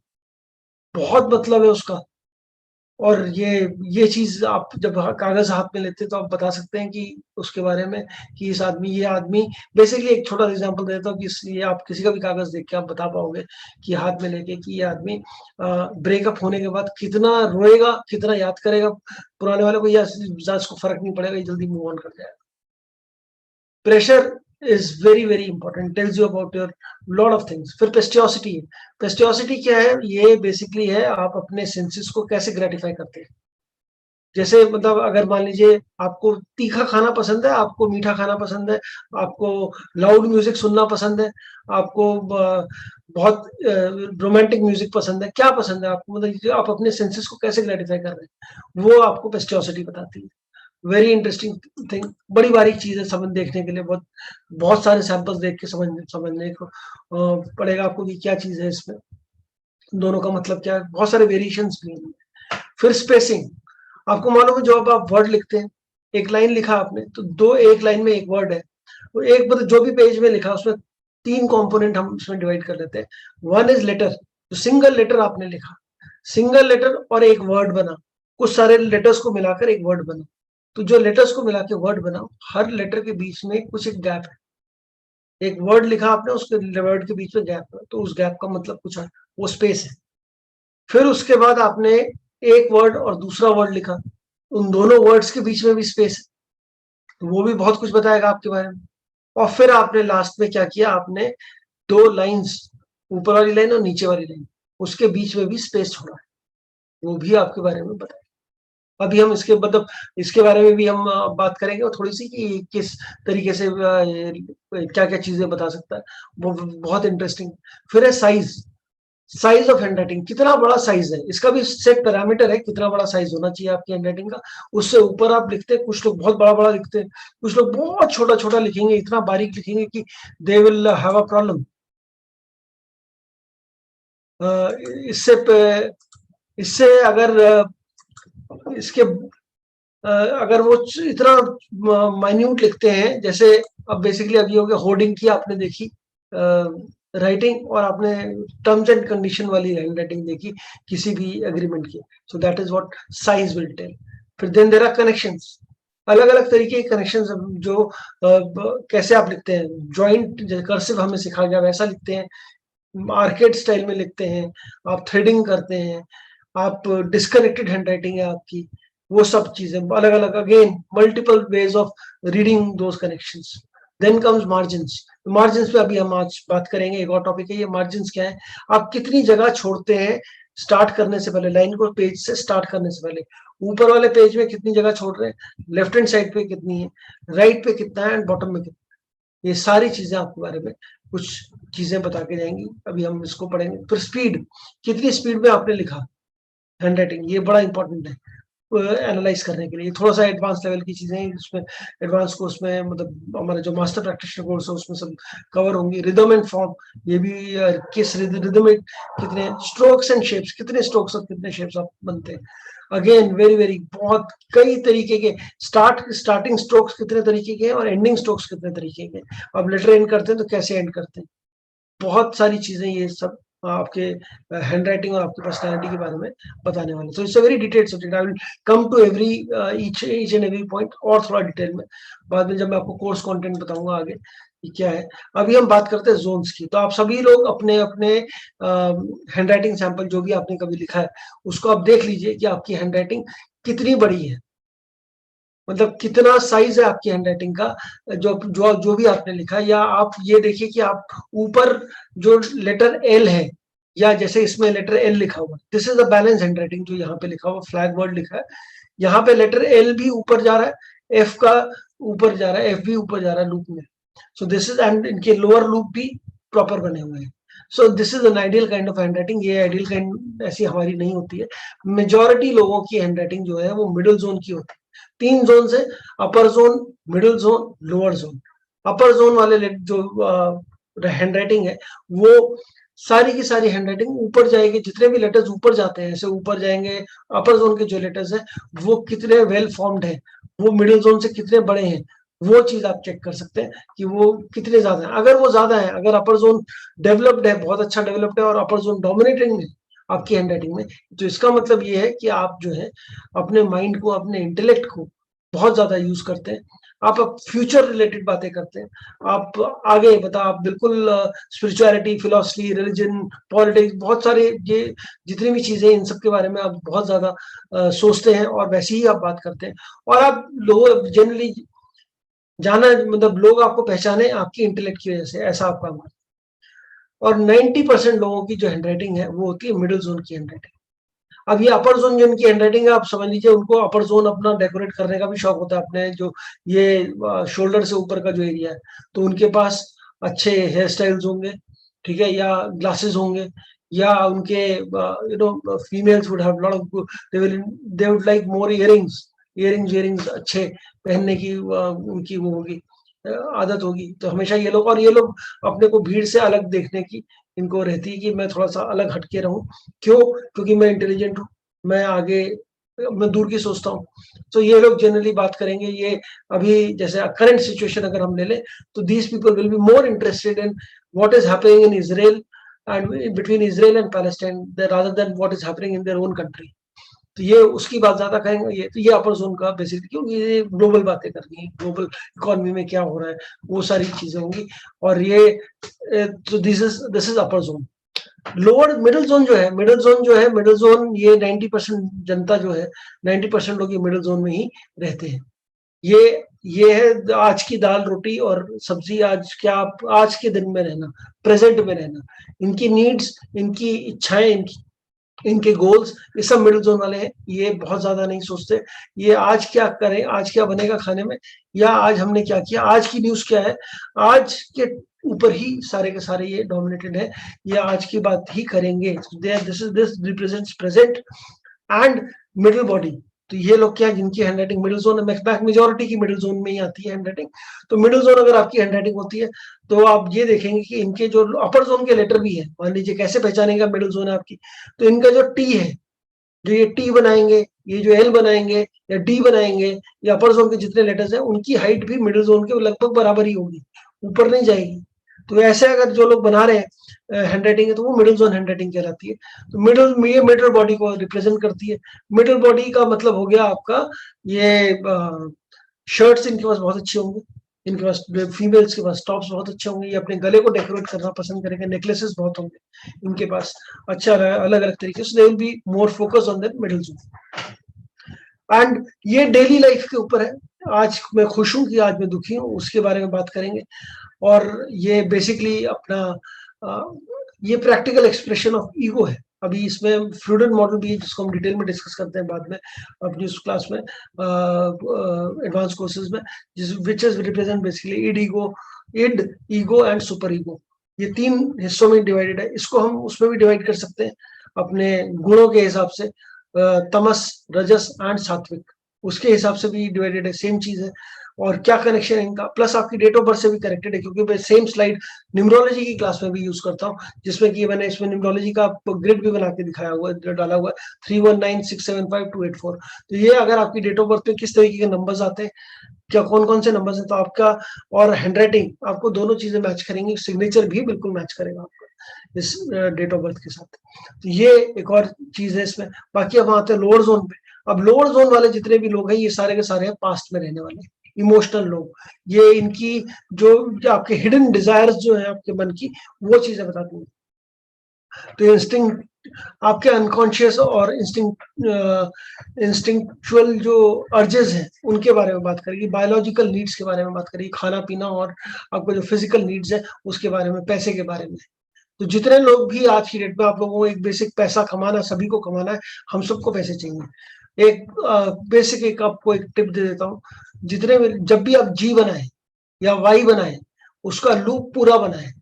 [SPEAKER 1] बहुत मतलब है उसका। और ये चीज आप जब कागज हाथ में लेते हैं तो आप बता सकते हैं कि उसके बारे में, कि ये आदमी बेसिकली, एक छोटा एग्जांपल देता हूँ कि ये आप किसी का भी कागज देख के आप बता पाओगे कि हाथ में लेके कि ये आदमी ब्रेकअप होने के बाद कितना रोएगा, कितना याद करेगा पुराने वाले को, या इसको फर्क नहीं पड़ेगा, ये जल्दी मूव ऑन कर जाएगा। Pressure is very very important, tells you about your lot of things. फिर पेस्टियोसिटी है। पेस्टियोसिटी क्या है? ये बेसिकली है आप अपने सेंसेस को कैसे ग्रेटिफाई करते हैं। जैसे मतलब अगर मान लीजिए आपको तीखा खाना पसंद है, आपको मीठा खाना पसंद है, आपको लाउड म्यूजिक सुनना पसंद है, आपको बहुत रोमांटिक म्यूजिक पसंद है, क्या पसंद है आपको, मतलब आप अपने सेंसेस को कैसे ग्रेटिफाई कर रहे हैं, वो आपको पेस्टियोसिटी बताती है। वेरी इंटरेस्टिंग थिंग, बड़ी बारीक चीज है समझ देखने के लिए, बहुत बहुत सारे सैंपल्स देख के समझने को पड़ेगा आपको कि क्या चीज है इसमें, दोनों का मतलब क्या है, बहुत सारे वेरिएशंस भी हैं। फिर स्पेसिंग, आपको मालूम है जब आप वर्ड लिखते हैं, एक लाइन लिखा आपने तो एक लाइन में एक वर्ड है, तो एक मतलब जो भी पेज में लिखा उसमें 3 कंपोनेंट हम उसमें डिवाइड कर देते हैं। वन इज लेटर, तो सिंगल लेटर आपने लिखा, सिंगल लेटर और एक वर्ड बना, कुछ सारे लेटर्स को मिलाकर एक वर्ड बना। तो जो लेटर्स को मिला के वर्ड बना, हर लेटर के बीच में कुछ एक गैप है। एक वर्ड लिखा आपने, उसके वर्ड के बीच में गैप है, तो उस गैप का मतलब कुछ है, वो स्पेस है। फिर उसके बाद आपने एक वर्ड और दूसरा वर्ड लिखा, उन दोनों वर्ड्स के बीच में भी स्पेस है, तो वो भी बहुत कुछ बताएगा आपके बारे में। और फिर आपने लास्ट में क्या किया, आपने 2 लाइंस, ऊपर वाली लाइन और नीचे वाली लाइन, उसके बीच में भी स्पेस छोड़ा है, वो भी आपके बारे में बताएगा। अभी हम इसके मतलब इसके बारे में भी हम बात करेंगे, और थोड़ी सी कि किस तरीके से क्या क्या चीजें बता सकता है, वो बहुत इंटरेस्टिंग। फिर है साइज, साइज ऑफ हैंडराइटिंग, कितना बड़ा साइज है, इसका भी सेट पैरामीटर है, कितना बड़ा साइज होना चाहिए आपकी हैंडराइटिंग का। उससे ऊपर आप लिखते हैं, कुछ लोग बहुत बड़ा बड़ा लिखते हैं, कुछ लोग बहुत छोटा छोटा लिखेंगे, इतना बारीक लिखेंगे कि they will have a problem. इससे इससे अगर इसके अगर वो इतना माइन्यूट लिखते हैं, जैसे अब बेसिकली अभी हो गया होर्डिंग की आपने देखी राइटिंग, और आपने टर्म्स एंड कंडीशन वाली हैंड राइटिंग देखी किसी भी एग्रीमेंट की, so that is what size will tell. फिर देन देयर आर कनेक्शंस, अलग अलग तरीके के कनेक्शंस जो कैसे आप लिखते हैं, ज्वाइंट कर्सिव हमें सिखा गया वैसा लिखते हैं, मार्केट स्टाइल में लिखते हैं, आप थ्रेडिंग करते हैं, आप डिस्कनेक्टेड हैंड राइटिंग है आपकी, वो सब चीजें अलग अलग, again multiple ways of reading those connections. Then comes margins. Margins पे अभी हम आज बात करेंगे. एक और टॉपिक है ये मार्जिन्स क्या है. आप कितनी जगह छोड़ते हैं स्टार्ट करने से पहले, लाइन को पेज से स्टार्ट करने से पहले. ऊपर वाले पेज में कितनी जगह छोड़ रहे हैं, लेफ्ट हैंड साइड पे कितनी है, राइट पे कितना है, एंड बॉटम में कितना. ये सारी चीजें आपके बारे में कुछ चीजें बता के जाएंगी. अभी हम इसको पढ़ेंगे. फिर स्पीड, कितनी स्पीड में आपने लिखा हैंड राइटिंग, ये बड़ा इंपॉर्टेंट है एनालाइज करने के लिए. थोड़ा सा एडवांस लेवल की चीजें हैं इसमें. एडवांस कोर्स में मतलब हमारा जो मास्टर प्रैक्टिशनर कोर्स है उसमें सब कवर होंगी. रिदम एंड फॉर्म, ये भी किस रिदम में कितने स्ट्रोक्स एंड शेप्स, कितने स्ट्रोक्स और कितने शेप्स आप बनते हैं. अगेन वेरी वेरी बहुत कई तरीके के स्टार्टिंग स्ट्रोक्स कितने तरीके के हैं और एंडिंग स्ट्रोक्स कितने तरीके के हैं. आप लेटर एंड करते हैं तो कैसे एंड करते हैं. बहुत सारी चीजें ये सब आपके हैंड राइटिंग और आपकी पर्सनैलिटी के बारे में बताने वाले. So it's a very detailed subject. I will come to every each and every point और थोड़ा डिटेल में बाद में जब मैं आपको कोर्स कंटेंट बताऊंगा आगे कि क्या है. अभी हम बात करते हैं जोन्स की. तो आप सभी लोग अपने अपने हैंड राइटिंग सैंपल जो भी आपने कभी लिखा है उसको आप देख लीजिए कि आपकी हैंड राइटिंग कितनी बड़ी है, मतलब कितना साइज है आपकी हैंडराइटिंग का जो जो जो भी आपने लिखा है. या आप ये देखिए कि आप ऊपर जो लेटर एल है, या जैसे इसमें लेटर एल लिखा हुआ, this is a balance handwriting. जो यहाँ पे लिखा हुआ फ्लैग वर्ड लिखा है, यहाँ पे लेटर एल भी ऊपर जा रहा है, एफ का ऊपर जा रहा है, एफ भी ऊपर जा रहा है लूप में. सो दिस इज, एंड इनके लोअर लूप भी प्रॉपर बने हुए हैं. सो this is an ideal kind of handwriting. ये आइडियल काइंड ऐसी हमारी नहीं होती है. मेजोरिटी लोगों की हैंडराइटिंग जो है वो मिडिल जोन की होती है. 3 जोन से, अपर zone, middle zone, lower zone. अपर जोन वाले जो हैंडराइटिंग है वो सारी की सारी हैंडराइटिंग ऊपर जाएगी. जितने भी लेटर्स ऊपर जाते हैं ऐसे ऊपर जाएंगे. अपर जोन के जो लेटर्स है वो कितने वेल फॉर्म्ड है, वो मिडिल जोन से कितने बड़े हैं, वो चीज आप चेक कर सकते हैं कि वो कितने ज्यादा है. अगर वो ज्यादा है, अगर अपर जोन डेवलप्ड है, बहुत अच्छा डेवलप्ड है, और अपर जोन डोमिनेटिंग है आपकी हैंडराइटिंग में, तो इसका मतलब ये है कि आप जो है अपने माइंड को, अपने इंटेलेक्ट को बहुत ज्यादा यूज करते हैं. आप फ्यूचर रिलेटेड बातें करते हैं. आप आगे बता, आप बिल्कुल स्पिरिचुअलिटी, फिलोसफी, रिलीजन, पॉलिटिक्स, बहुत सारे ये जितनी भी चीजें इन सब के बारे में आप बहुत ज्यादा सोचते हैं और वैसे ही आप बात करते हैं. और आप लोग जनरली जाना, मतलब लोग आपको पहचाने आपकी इंटेलेक्ट की वजह से, ऐसा आपका मानना. और 90% लोगों की जो हैंडराइटिंग है वो होती है मिडिल जोन की हैंडराइटिंग. अब ये अपर जोन जो इनकी हैंडराइटिंग है, आप समझ लीजिए उनको अपर जोन अपना डेकोरेट करने का भी शौक होता है. अपने जो ये शोल्डर से ऊपर का जो एरिया है, तो उनके पास अच्छे हेयर स्टाइल्स होंगे, ठीक है, या ग्लासेस होंगे, या उनके females would have lot of, they would like more earrings. Earrings अच्छे पहनने की उनकी वो होगी, आदत होगी. तो हमेशा ये लोग, और ये लोग अपने को भीड़ से अलग देखने की इनको रहती है कि मैं थोड़ा सा अलग हटके रहूं. क्यों? क्योंकि मैं इंटेलिजेंट हूँ, मैं आगे, मैं दूर की सोचता हूँ. तो ये लोग जनरली बात करेंगे. ये अभी जैसे करंट सिचुएशन अगर हम ले लें, तो these people will be more interested in what is happening in Israel and between Israel and Palestine rather than what is happening in their own country. तो ये उसकी बात ज्यादा करेंगे. ये तो ये अपर जोन का बेसिकली, क्योंकि ये ग्लोबल बातें करनी है, ग्लोबल इकोनॉमी में क्या हो रहा है, वो सारी चीजें होंगी. और ये तो this is upper zone. Lower middle zone जो है, मिडिल जोन ये 90% जनता जो है, 90% लोग ये मिडिल जोन में ही रहते हैं. ये है आज की दाल रोटी और सब्जी. आज क्या, आप आज के दिन में रहना, प्रेजेंट में रहना, इनकी नीड्स, इनकी इच्छाएं, इनके गोल्स, ये सब मिडिल जोन वाले हैं. ये बहुत ज्यादा नहीं सोचते. ये आज क्या करें, आज क्या बनेगा खाने में, या आज हमने क्या किया, आज की न्यूज क्या है, आज के ऊपर ही सारे के सारे ये डोमिनेटेड है. ये आज की बात ही करेंगे. This represents present and middle body. तो ये लोग क्या, जिनकी हैंडराइटिंग मिडिल जोन, मेजोरिटी की मिडिल जोन में ही आती है हैंडराइटिंग. तो मिडिल जोन अगर आपकी हैंडराइटिंग होती है तो आप ये देखेंगे कि इनके जो अपर जोन के लेटर भी है, मान लीजिए कैसे पहचानेगा मिडिल जोन है आपकी, तो इनका जो टी है, जो ये टी बनाएंगे, ये जो एल बनाएंगे या डी बनाएंगे, या अपर जोन के जितने लेटर्स हैं उनकी हाइट भी मिडिल जोन के लगभग बराबर ही होगी, ऊपर नहीं जाएगी. तो ऐसे अगर जो लोग बना रहे हैं हैंडराइटिंग है तो वो मिडिल जोन हैंडराइटिंग कहलाती है. तो मिडिल बॉडी को रिप्रेजेंट करती है. मिडिल बॉडी का मतलब हो गया आपका ये शर्ट्स इनके पास बहुत अच्छे होंगे, इनके पास फीमेल्स के पास टॉप्स बहुत अच्छे होंगे, ये अपने गले को डेकोरेट करना पसंद करेंगे, नेकलेसेस बहुत होंगे इनके पास, अच्छा अलग अलग तरीके से. They will be more focus on their middle zone. And ये डेली लाइफ के ऊपर है, आज मैं खुश हूँ कि आज मैं दुखी हूँ, उसके बारे में बात करेंगे। और ये बेसिकली अपना ये प्रैक्टिकल एक्सप्रेशन ऑफ ईगो है। अभी इसमें फ्रूडेंट मॉडल भी है, जिसको हम डिटेल में डिस्कस करते हैं बाद में अपनी उस क्लास में, एडवांस कोर्सेज में, जिस which is represent basically end ego and super ego. ये 3 हिस्सों में डिवाइडेड है। इसको हम उसमें भी डिवाइड कर सकते हैं अपने गुणों के हिसाब से, तमस, रजस एंड सात्विक, उसके हिसाब से भी डिवाइडेड है, सेम चीज है। और क्या कनेक्शन है इनका, प्लस आपकी डेट ऑफ बर्थ से भी कनेक्टेड है, क्योंकि मैं सेम स्लाइड न्यूमरोलॉजी की क्लास में भी यूज करता हूँ, जिसमें कि मैंने इसमें न्यूमरोलॉजी का ग्रिड भी बना के दिखाया हुआ है, डाला हुआ है 319675 तो ये अगर आपकी डेट ऑफ बर्थ पे किस तरीके के नंबर्स आते हैं, क्या कौन कौन से नंबर्स हैं, तो आपका और हैंडराइटिंग, आपको दोनों चीजें मैच करेंगी, सिग्नेचर भी बिल्कुल मैच करेगा आपका इस डेट ऑफ बर्थ के साथ। तो ये एक और चीज है इसमें। बाकी अब आते हैं लोअर जोन पे। अब लोअर जोन वाले जितने भी लोग हैं, ये सारे के सारे हैं पास्ट में रहने वाले इमोशनल लोग। ये इनकी जो आपके हिडन डिजायर्स जो है आपके मन की, वो चीजें बताती हैं। तो इंस्टिंक्ट, आपके अनकॉन्शियस और इंस्टिंक्चुअल जो अर्जेस हैं, उनके बारे में बात करेगी। बायोलॉजिकल नीड्स के बारे में बात करेगी, खाना पीना, और आपको जो फिजिकल नीड्स है उसके बारे में, पैसे के बारे में। तो जितने लोग भी आज की डेट में, आप लोगों को एक बेसिक पैसा कमाना, सभी को कमाना है, हम सबको पैसे चाहिए। एक बेसिक एक आपको एक टिप दे देता हूँ, जब भी आप जी बनाए या वाई बनाए, उसका लूप पूरा बनाए,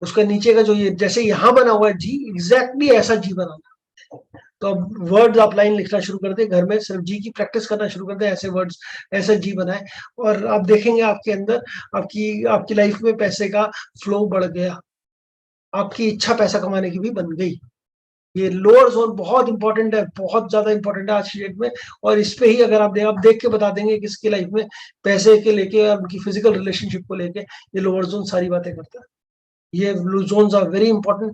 [SPEAKER 1] उसका नीचे का जो ये जैसे यहाँ बना हुआ है जी, एग्जैक्टली ऐसा जी बनाना। तो अब वर्ड्स आप लाइन लिखना शुरू कर दे, घर में सिर्फ जी की प्रैक्टिस करना शुरू कर दे, ऐसे वर्ड्स, ऐसा जी बनाए, और आप देखेंगे आपके अंदर आपकी आपकी लाइफ में पैसे का फ्लो बढ़ गया, आपकी इच्छा पैसा कमाने की भी बन गई। ये लोअर जोन बहुत इंपॉर्टेंट है, बहुत ज्यादा इंपॉर्टेंट है आज की डेट में। और इस पे ही अगर आप देख के बता देंगे कि इसकी लाइफ में पैसे के लेके और उनकी फिजिकल रिलेशनशिप को लेके ये लोअर जोन सारी बातें करता है। ये zones are very important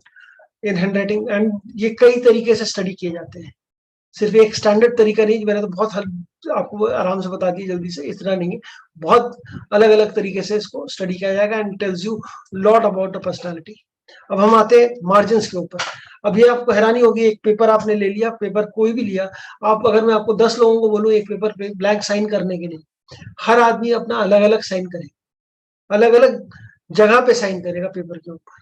[SPEAKER 1] in handwriting, and ये कई तरीके से स्टडी किए जाते हैं, सिर्फ एक स्टैंडर्ड तरीका नहीं। मैंने तो बहुत आपको आराम से बता दी जल्दी से, इतना नहीं है, बहुत अलग अलग तरीके से इसको स्टडी किया जाएगा, and tells you lot about the personality. अब हम आते हैं मार्जिन के ऊपर। अब ये आपको हैरानी होगी, एक पेपर आपने ले लिया, पेपर कोई भी लिया, आप अगर मैं आपको 10 लोगों को बोलूं एक पेपर पे ब्लैंक साइन करने के लिए, हर आदमी अपना अलग अलग साइन करेगा, अलग अलग जगह पे साइन करेगा पेपर के ऊपर।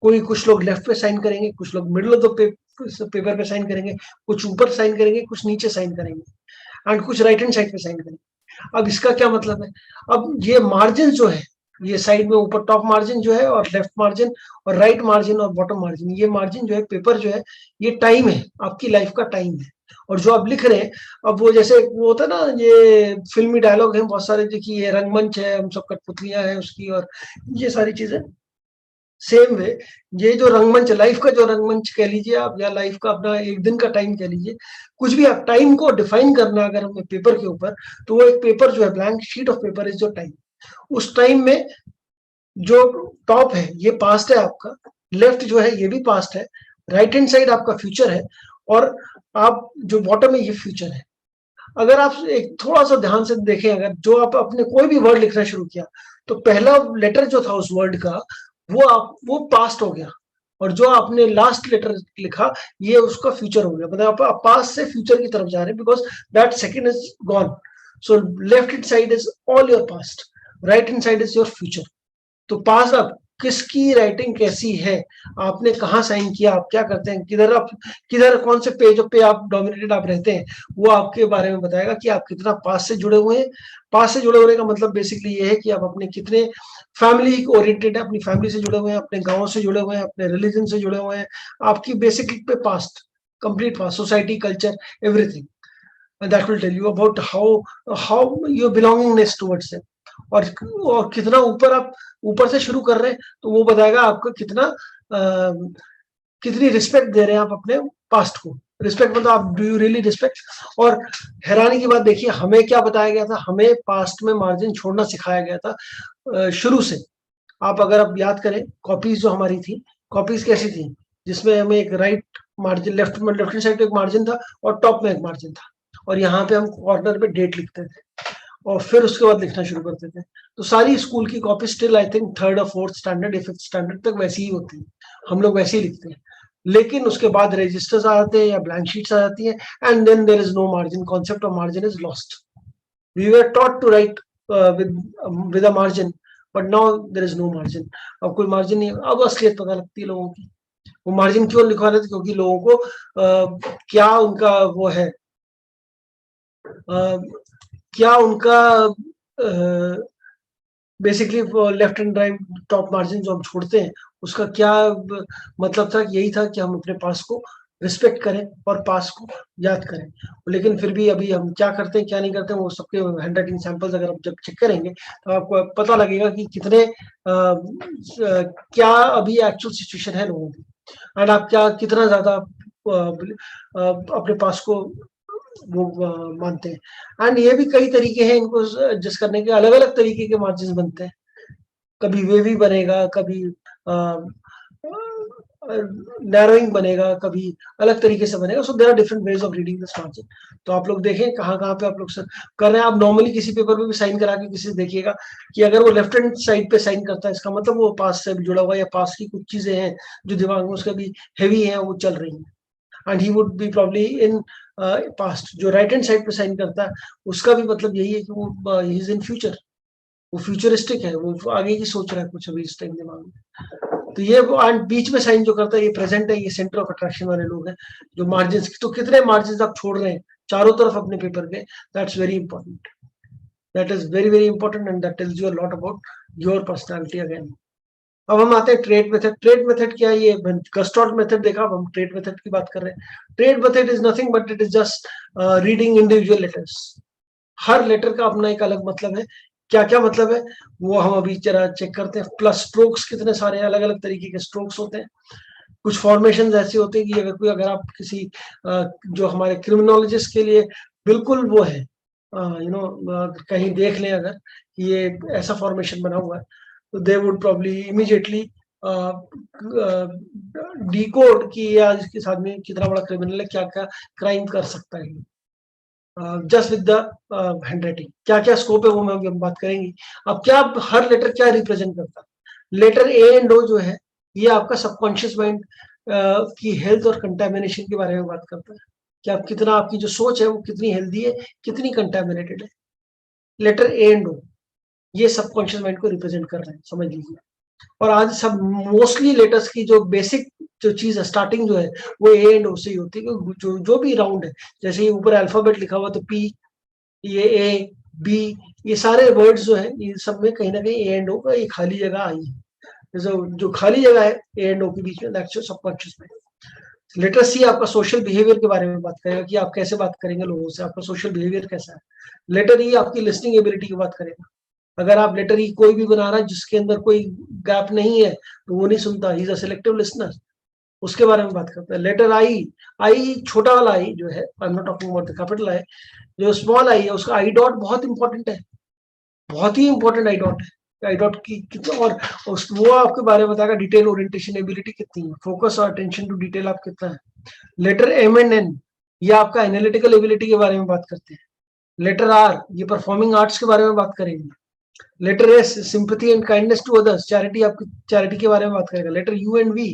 [SPEAKER 1] कोई कुछ लोग लेफ्ट पे साइन करेंगे, कुछ लोग मिडिल ऑफ द पेपर पे साइन करेंगे, कुछ ऊपर साइन करेंगे, कुछ नीचे साइन करेंगे, एंड कुछ राइट हैंड साइड पे साइन करेंगे। अब इसका क्या मतलब है, अब ये मार्जिन जो है, ये साइड में ऊपर टॉप मार्जिन जो है, और लेफ्ट मार्जिन, और राइट मार्जिन, और बॉटम मार्जिन, ये मार्जिन जो है पेपर जो है, ये टाइम है, आपकी लाइफ का टाइम है। और जो आप लिख रहे हैं, अब वो जैसे वो होता है ना, ये फिल्मी डायलॉग है बहुत सारे, देखिए ये रंगमंच है, हम सब कठपुतलियां हैं उसकी, और ये सारी चीजें। सेम वे, ये जो रंगमंच, लाइफ का जो रंगमंच कह लीजिए आप, या लाइफ का अपना एक दिन का टाइम कह लीजिए, कुछ भी आप टाइम को डिफाइन करना अगर हमें पेपर के ऊपर, तो वो एक पेपर जो है, blank sheet of paper is जो टाइम। उस टाइम में जो टॉप है ये पास्ट है आपका, लेफ्ट जो है ये भी पास्ट है, राइट हैंड साइड आपका फ्यूचर है, और आप जो बॉटम है ये फ्यूचर है। अगर आप एक थोड़ा सा ध्यान से देखें, अगर जो आप अपने कोई भी वर्ड लिखना शुरू किया, तो पहला लेटर जो था उस वर्ड का, वो पास्ट हो गया, और जो आपने लास्ट लेटर लिखा, ये उसका फ्यूचर हो गया। मतलब आप पास्ट से फ्यूचर की तरफ जा रहे हैं, because that second is gone. So left hand side is all your past, right hand side is your future. तो पास अब किसकी राइटिंग कैसी है, आपने कहाँ साइन किया, आप क्या करते हैं, किधर कौन से पेज पे आप डोमिनेटेड आप रहते हैं, वो आपके बारे में बताएगा कि आप कितना पास से जुड़े हुए हैं। पास से जुड़े होने का मतलब बेसिकली ये है कि आप अपने कितने फैमिली ओरिएंटेड है, अपनी फैमिली से जुड़े हुए हैं, अपने गाँव से जुड़े हुए हैं, अपने रिलीजन से जुड़े हुए हैं, आपकी बेसिक पे past, complete past, society, culture, everything that will tell you about how your belongingness towards it. और कितना ऊपर आप ऊपर से शुरू कर रहे हैं, तो वो बताएगा आपका कितनी रिस्पेक्ट दे रहे हैं आप अपने पास्ट को। रिस्पेक्ट मतलब आप डू यू रियली रिस्पेक्ट। और हैरानी की बात देखिए, हमें क्या बताया गया था, हमें पास्ट में मार्जिन छोड़ना सिखाया गया था शुरू से। आप अगर आप याद करें, कॉपीज जो हमारी थी, कॉपीज कैसी थी, जिसमें हमें एक right margin, left hand side पे एक मार्जिन था, और टॉप में एक मार्जिन था, और यहाँ पे हम कॉर्नर पे डेट लिखते थे, और फिर उसके बाद लिखना शुरू करते थे। तो सारी स्कूल की copy still I think 3rd और 4th स्टैंडर्ड या 5th स्टैंडर्ड तक वैसी ही होती है, हम लोग वैसे ही लिखते हैं। लेकिन उसके बाद रजिस्टर्स आ जाते हैं या ब्लैंक शीट्स आ जाती हैं, and then there is no margin, concept of margin is lost. We were taught to write with a margin, but now there is no margin. अब कोई मार्जिन नहीं. अब असलियत पता लगती है लोगों की. वो मार्जिन क्यों लिखवा रहे थे? क्योंकि लोगों को क्या उनका वो है, क्या उनका basically left and right top margin जो हम छोड़ते हैं उसका क्या मतलब था? यही था कि हम अपने पास को रिस्पेक्ट करें और पास को याद करें. लेकिन फिर भी अभी हम क्या करते हैं क्या नहीं करते हैं, वो सबके हैंड राइटिंग सैंपल्स अगर आप जब चेक करेंगे तो आपको पता लगेगा कि कितने क्या अभी एक्चुअल सिचुएशन है लोगों की, एंड आप क्या कितना ज्यादा अपने पास को वो मानते हैं. एंड ये भी कई तरीके हैं इनको एडजस्ट करने के, अलग अलग तरीके के मार्जिन बनते हैं. कभी वेवी बनेगा, कभी नैरोइंग बनेगा, कभी अलग तरीके से बनेगा. So there are different ways of reading this margin. तो आप लोग देखें कहाँ कहाँ पे आप लोग कर रहे हैं. आप नॉर्मली किसी पेपर पे भी साइन करा के किसी से देखिएगा कि अगर वो लेफ्ट हैंड साइड पे साइन करता है, इसका मतलब वो पास से जुड़ा हुआ, या पास की कुछ चीजें हैं जो दिमाग में उसका भी हैवी है वो चल रही हैं. And he would be probably in past. जो राइट हैंड साइड पे साइन करता है उसका भी मतलब यही है कि वो ही इज इन फ्यूचर, वो फ्यूचरिस्टिक है, वो आगे की सोच रहा है कुछ अभी इस टाइम दिमाग में. तो ये एंड बीच में साइन जो करता है ये प्रेजेंट है, ये सेंटर ऑफ अट्रैक्शन वाले लोग हैं जो मार्जिन. तो कितने मार्जिन आप छोड़ रहे हैं चारों तरफ अपने पेपर के, that's very important. That is very very important and that tells you a lot about your personality again. अब हम आते हैं ट्रेड मेथड. ट्रेड मेथड क्या है? ये गस्टॉट मेथड देखा, अब हम ट्रेड मेथड की बात कर रहे हैं. Trade method is nothing but it is just reading individual letters. हर लेटर का अपना एक अलग मतलब है. क्या क्या मतलब है वो हम अभी जरा चेक करते हैं. प्लस स्ट्रोक्स कितने सारे अलग अलग तरीके के स्ट्रोक्स होते हैं. कुछ फॉर्मेशन ऐसे होते हैं कि अगर आप किसी जो हमारे क्रिमिनोलॉजिस्ट के लिए बिल्कुल वो है, कहीं देख लें अगर ये ऐसा फॉर्मेशन बना हुआ है तो they would probably immediately decode कि आज के साथ में कितना बड़ा क्रिमिनल है, क्या क्या क्राइम कर सकता है just with the hand writing. क्या क्या स्कोप है वो हम बात करेंगे. अब क्या हर लेटर क्या रिप्रेजेंट करता है? लेटर ए एंड ओ जो है ये आपका सबकॉन्शियस माइंड की हेल्थ और कंटेमिनेशन के बारे में बात करता है कि आप कितना, आपकी जो सोच है वो कितनी हेल्दी है, कितनी कंटेमिनेटेड है. लेटर ए एंड ओ ये सबकॉन्शियस माइंड को रिप्रेजेंट कर रहे हैं, समझ लीजिए. और आज सब मोस्टली लेटर्स की जो बेसिक जो चीज है, स्टार्टिंग जो है वो ए एंड ओ से ही होती है. जो भी राउंड है, जैसे ये ऊपर अल्फाबेट लिखा हुआ तो पी, ये ए, बी, ये सारे वर्ड्स जो है ये सब में कहीं ना कहीं ए एंड ओ का ये खाली जगह आई है. जो खाली जगह है ए एंड ओ के बीच में, that's your subconscious mind. Letter C आपका सोशल बिहेवियर के बारे में बात करेगा कि आप कैसे बात करेंगे लोगों से, आपका सोशल बिहेवियर कैसा है. लेटर ई आपकी लिस्निंग एबिलिटी की बात करेगा. अगर आप लेटर ई कोई भी बना रहा है जिसके अंदर कोई गैप नहीं है तो वो नहीं सुनता, he is a selective listener, उसके बारे में बात करते हैं. लेटर आई, आई छोटा वाला आई जो है, I am not talking about the capital I, जो स्मॉल आई है उसका आई डॉट बहुत इंपॉर्टेंट है, बहुत ही इंपॉर्टेंट आई डॉट है. आई डॉट की कितना, और वो आपके बारे में बताएगा डिटेल ओरिएंटेशन एबिलिटी कितनी है, फोकस और अटेंशन टू डिटेल आप कितना है. लेटर एम एंड एन ये आपका एनालिटिकल एबिलिटी के बारे में बात करते हैं. लेटर आर ये परफॉर्मिंग आर्ट्स के बारे में बात करेंगे. Letter S sympathy and kindness to others, charity, आपकी चैरिटी के बारे में बात करेगा. Letter U and V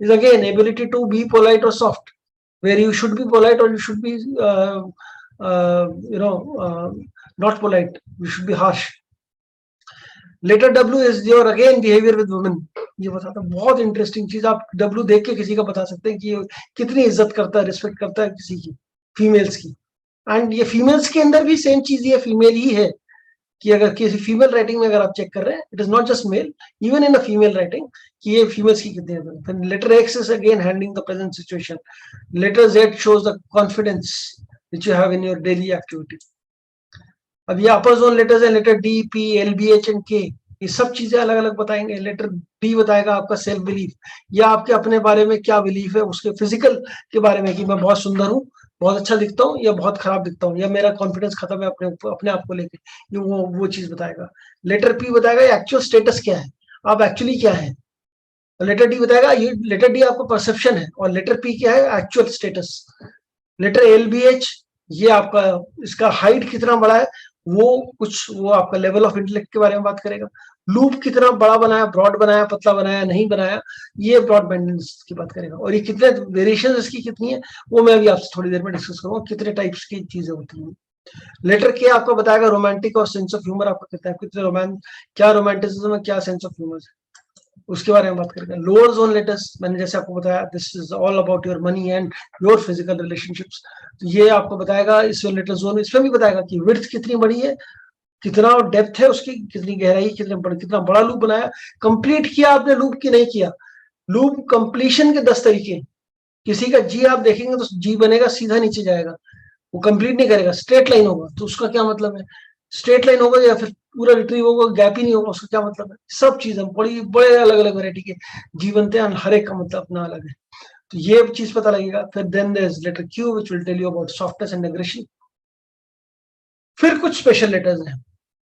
[SPEAKER 1] is again ability to be polite और soft, where you should be polite और you should be not polite, you should be harsh. Letter W is your again behaviour with women. ये बताता है बहुत interesting चीज, आप W देख के किसी का बता सकते हैं कि ये कितनी इज्जत करता है, रिस्पेक्ट करता है किसी की, फीमेल्स की. एंड ये फीमेल्स के अंदर भी सेम चीज ये फीमेल ही है कि अगर किसी फीमेल राइटिंग में अगर आप चेक कर रहे हैं, it is not just male, even in a female writing कि ये फीमेल्स की कितनी है. Letter X is again handling the present situation. Letter Z shows the confidence which you have in your daily activity. अब ये upper zone letters है, letter D, P, L, B, H and K, ये सब चीजें अलग अलग बताएंगे. Letter D बताएगा आपका सेल्फ बिलीफ, या आपके अपने बारे में क्या बिलीफ है, उसके फिजिकल के बारे में कि मैं बहुत सुंदर हूँ, बहुत अच्छा दिखता हूँ, या बहुत खराब दिखता हूँ, या मेरा कॉन्फिडेंस खत्म है अपने आप को लेके, ये वो चीज बताएगा. लेटर पी बताएगा एक्चुअल स्टेटस क्या है, आप एक्चुअली क्या है. लेटर डी बताएगा, ये लेटर डी आपका परसेप्शन है, और लेटर पी क्या है, actual status. Letter L, B, H ये आपका, इसका हाइट कितना बड़ा है, वो आपका लेवल ऑफ इंटेलेक्ट के बारे में बात करेगा. लूप कितना बड़ा बनाया, ब्रॉड बनाया, पतला बनाया, नहीं बनाया, ये ब्रॉड बैंडेडनेस की बात करेगा। और ये कितने वेरिएशन इसकी कितनी है वो मैं अभी आपसे थोड़ी देर में डिस्कस करूंगा, कितने टाइप्स की चीजें होती हैं। लेटर के आपको बताएगा रोमांटिक और सेंस ऑफ ह्यूमर आपको कितना है, कितने क्या रोमांटिसिज्म है, क्या सेंस ऑफ ह्यूमर है, उसके बारे में बात करेंगे। लोअर जोन लेटर्स मैंने जैसे आपको बताया, this is all about your money and your physical relationships. तो ये आपको बताएगा इस लेटर जोन, इसमें भी बताएगा कि विड्थ कितनी बड़ी है, कितना डेप्थ है उसकी, कितनी गहराई, कितना बड़ा लूप बनाया, कंप्लीट किया आपने लूप की नहीं किया। लूप कंप्लीशन के 10 तरीके, किसी का जी आप देखेंगे तो जी बनेगा सीधा नीचे जाएगा, वो कंप्लीट नहीं करेगा, स्ट्रेट लाइन होगा, तो उसका क्या मतलब है, स्ट्रेट लाइन होगा या फिर पूरा रिट्रीव होगा, गैप ही नहीं होगा, उसका क्या मतलब है। सब चीजें बड़ी बड़े अलग अलग वैरायटी के जी बनते हैं, हर एक का मतलब अपना अलग है, तो ये चीज पता लगेगा। फिर then there is letter Q which will tell you about softness and aggression. फिर कुछ स्पेशल लेटर्स हैं।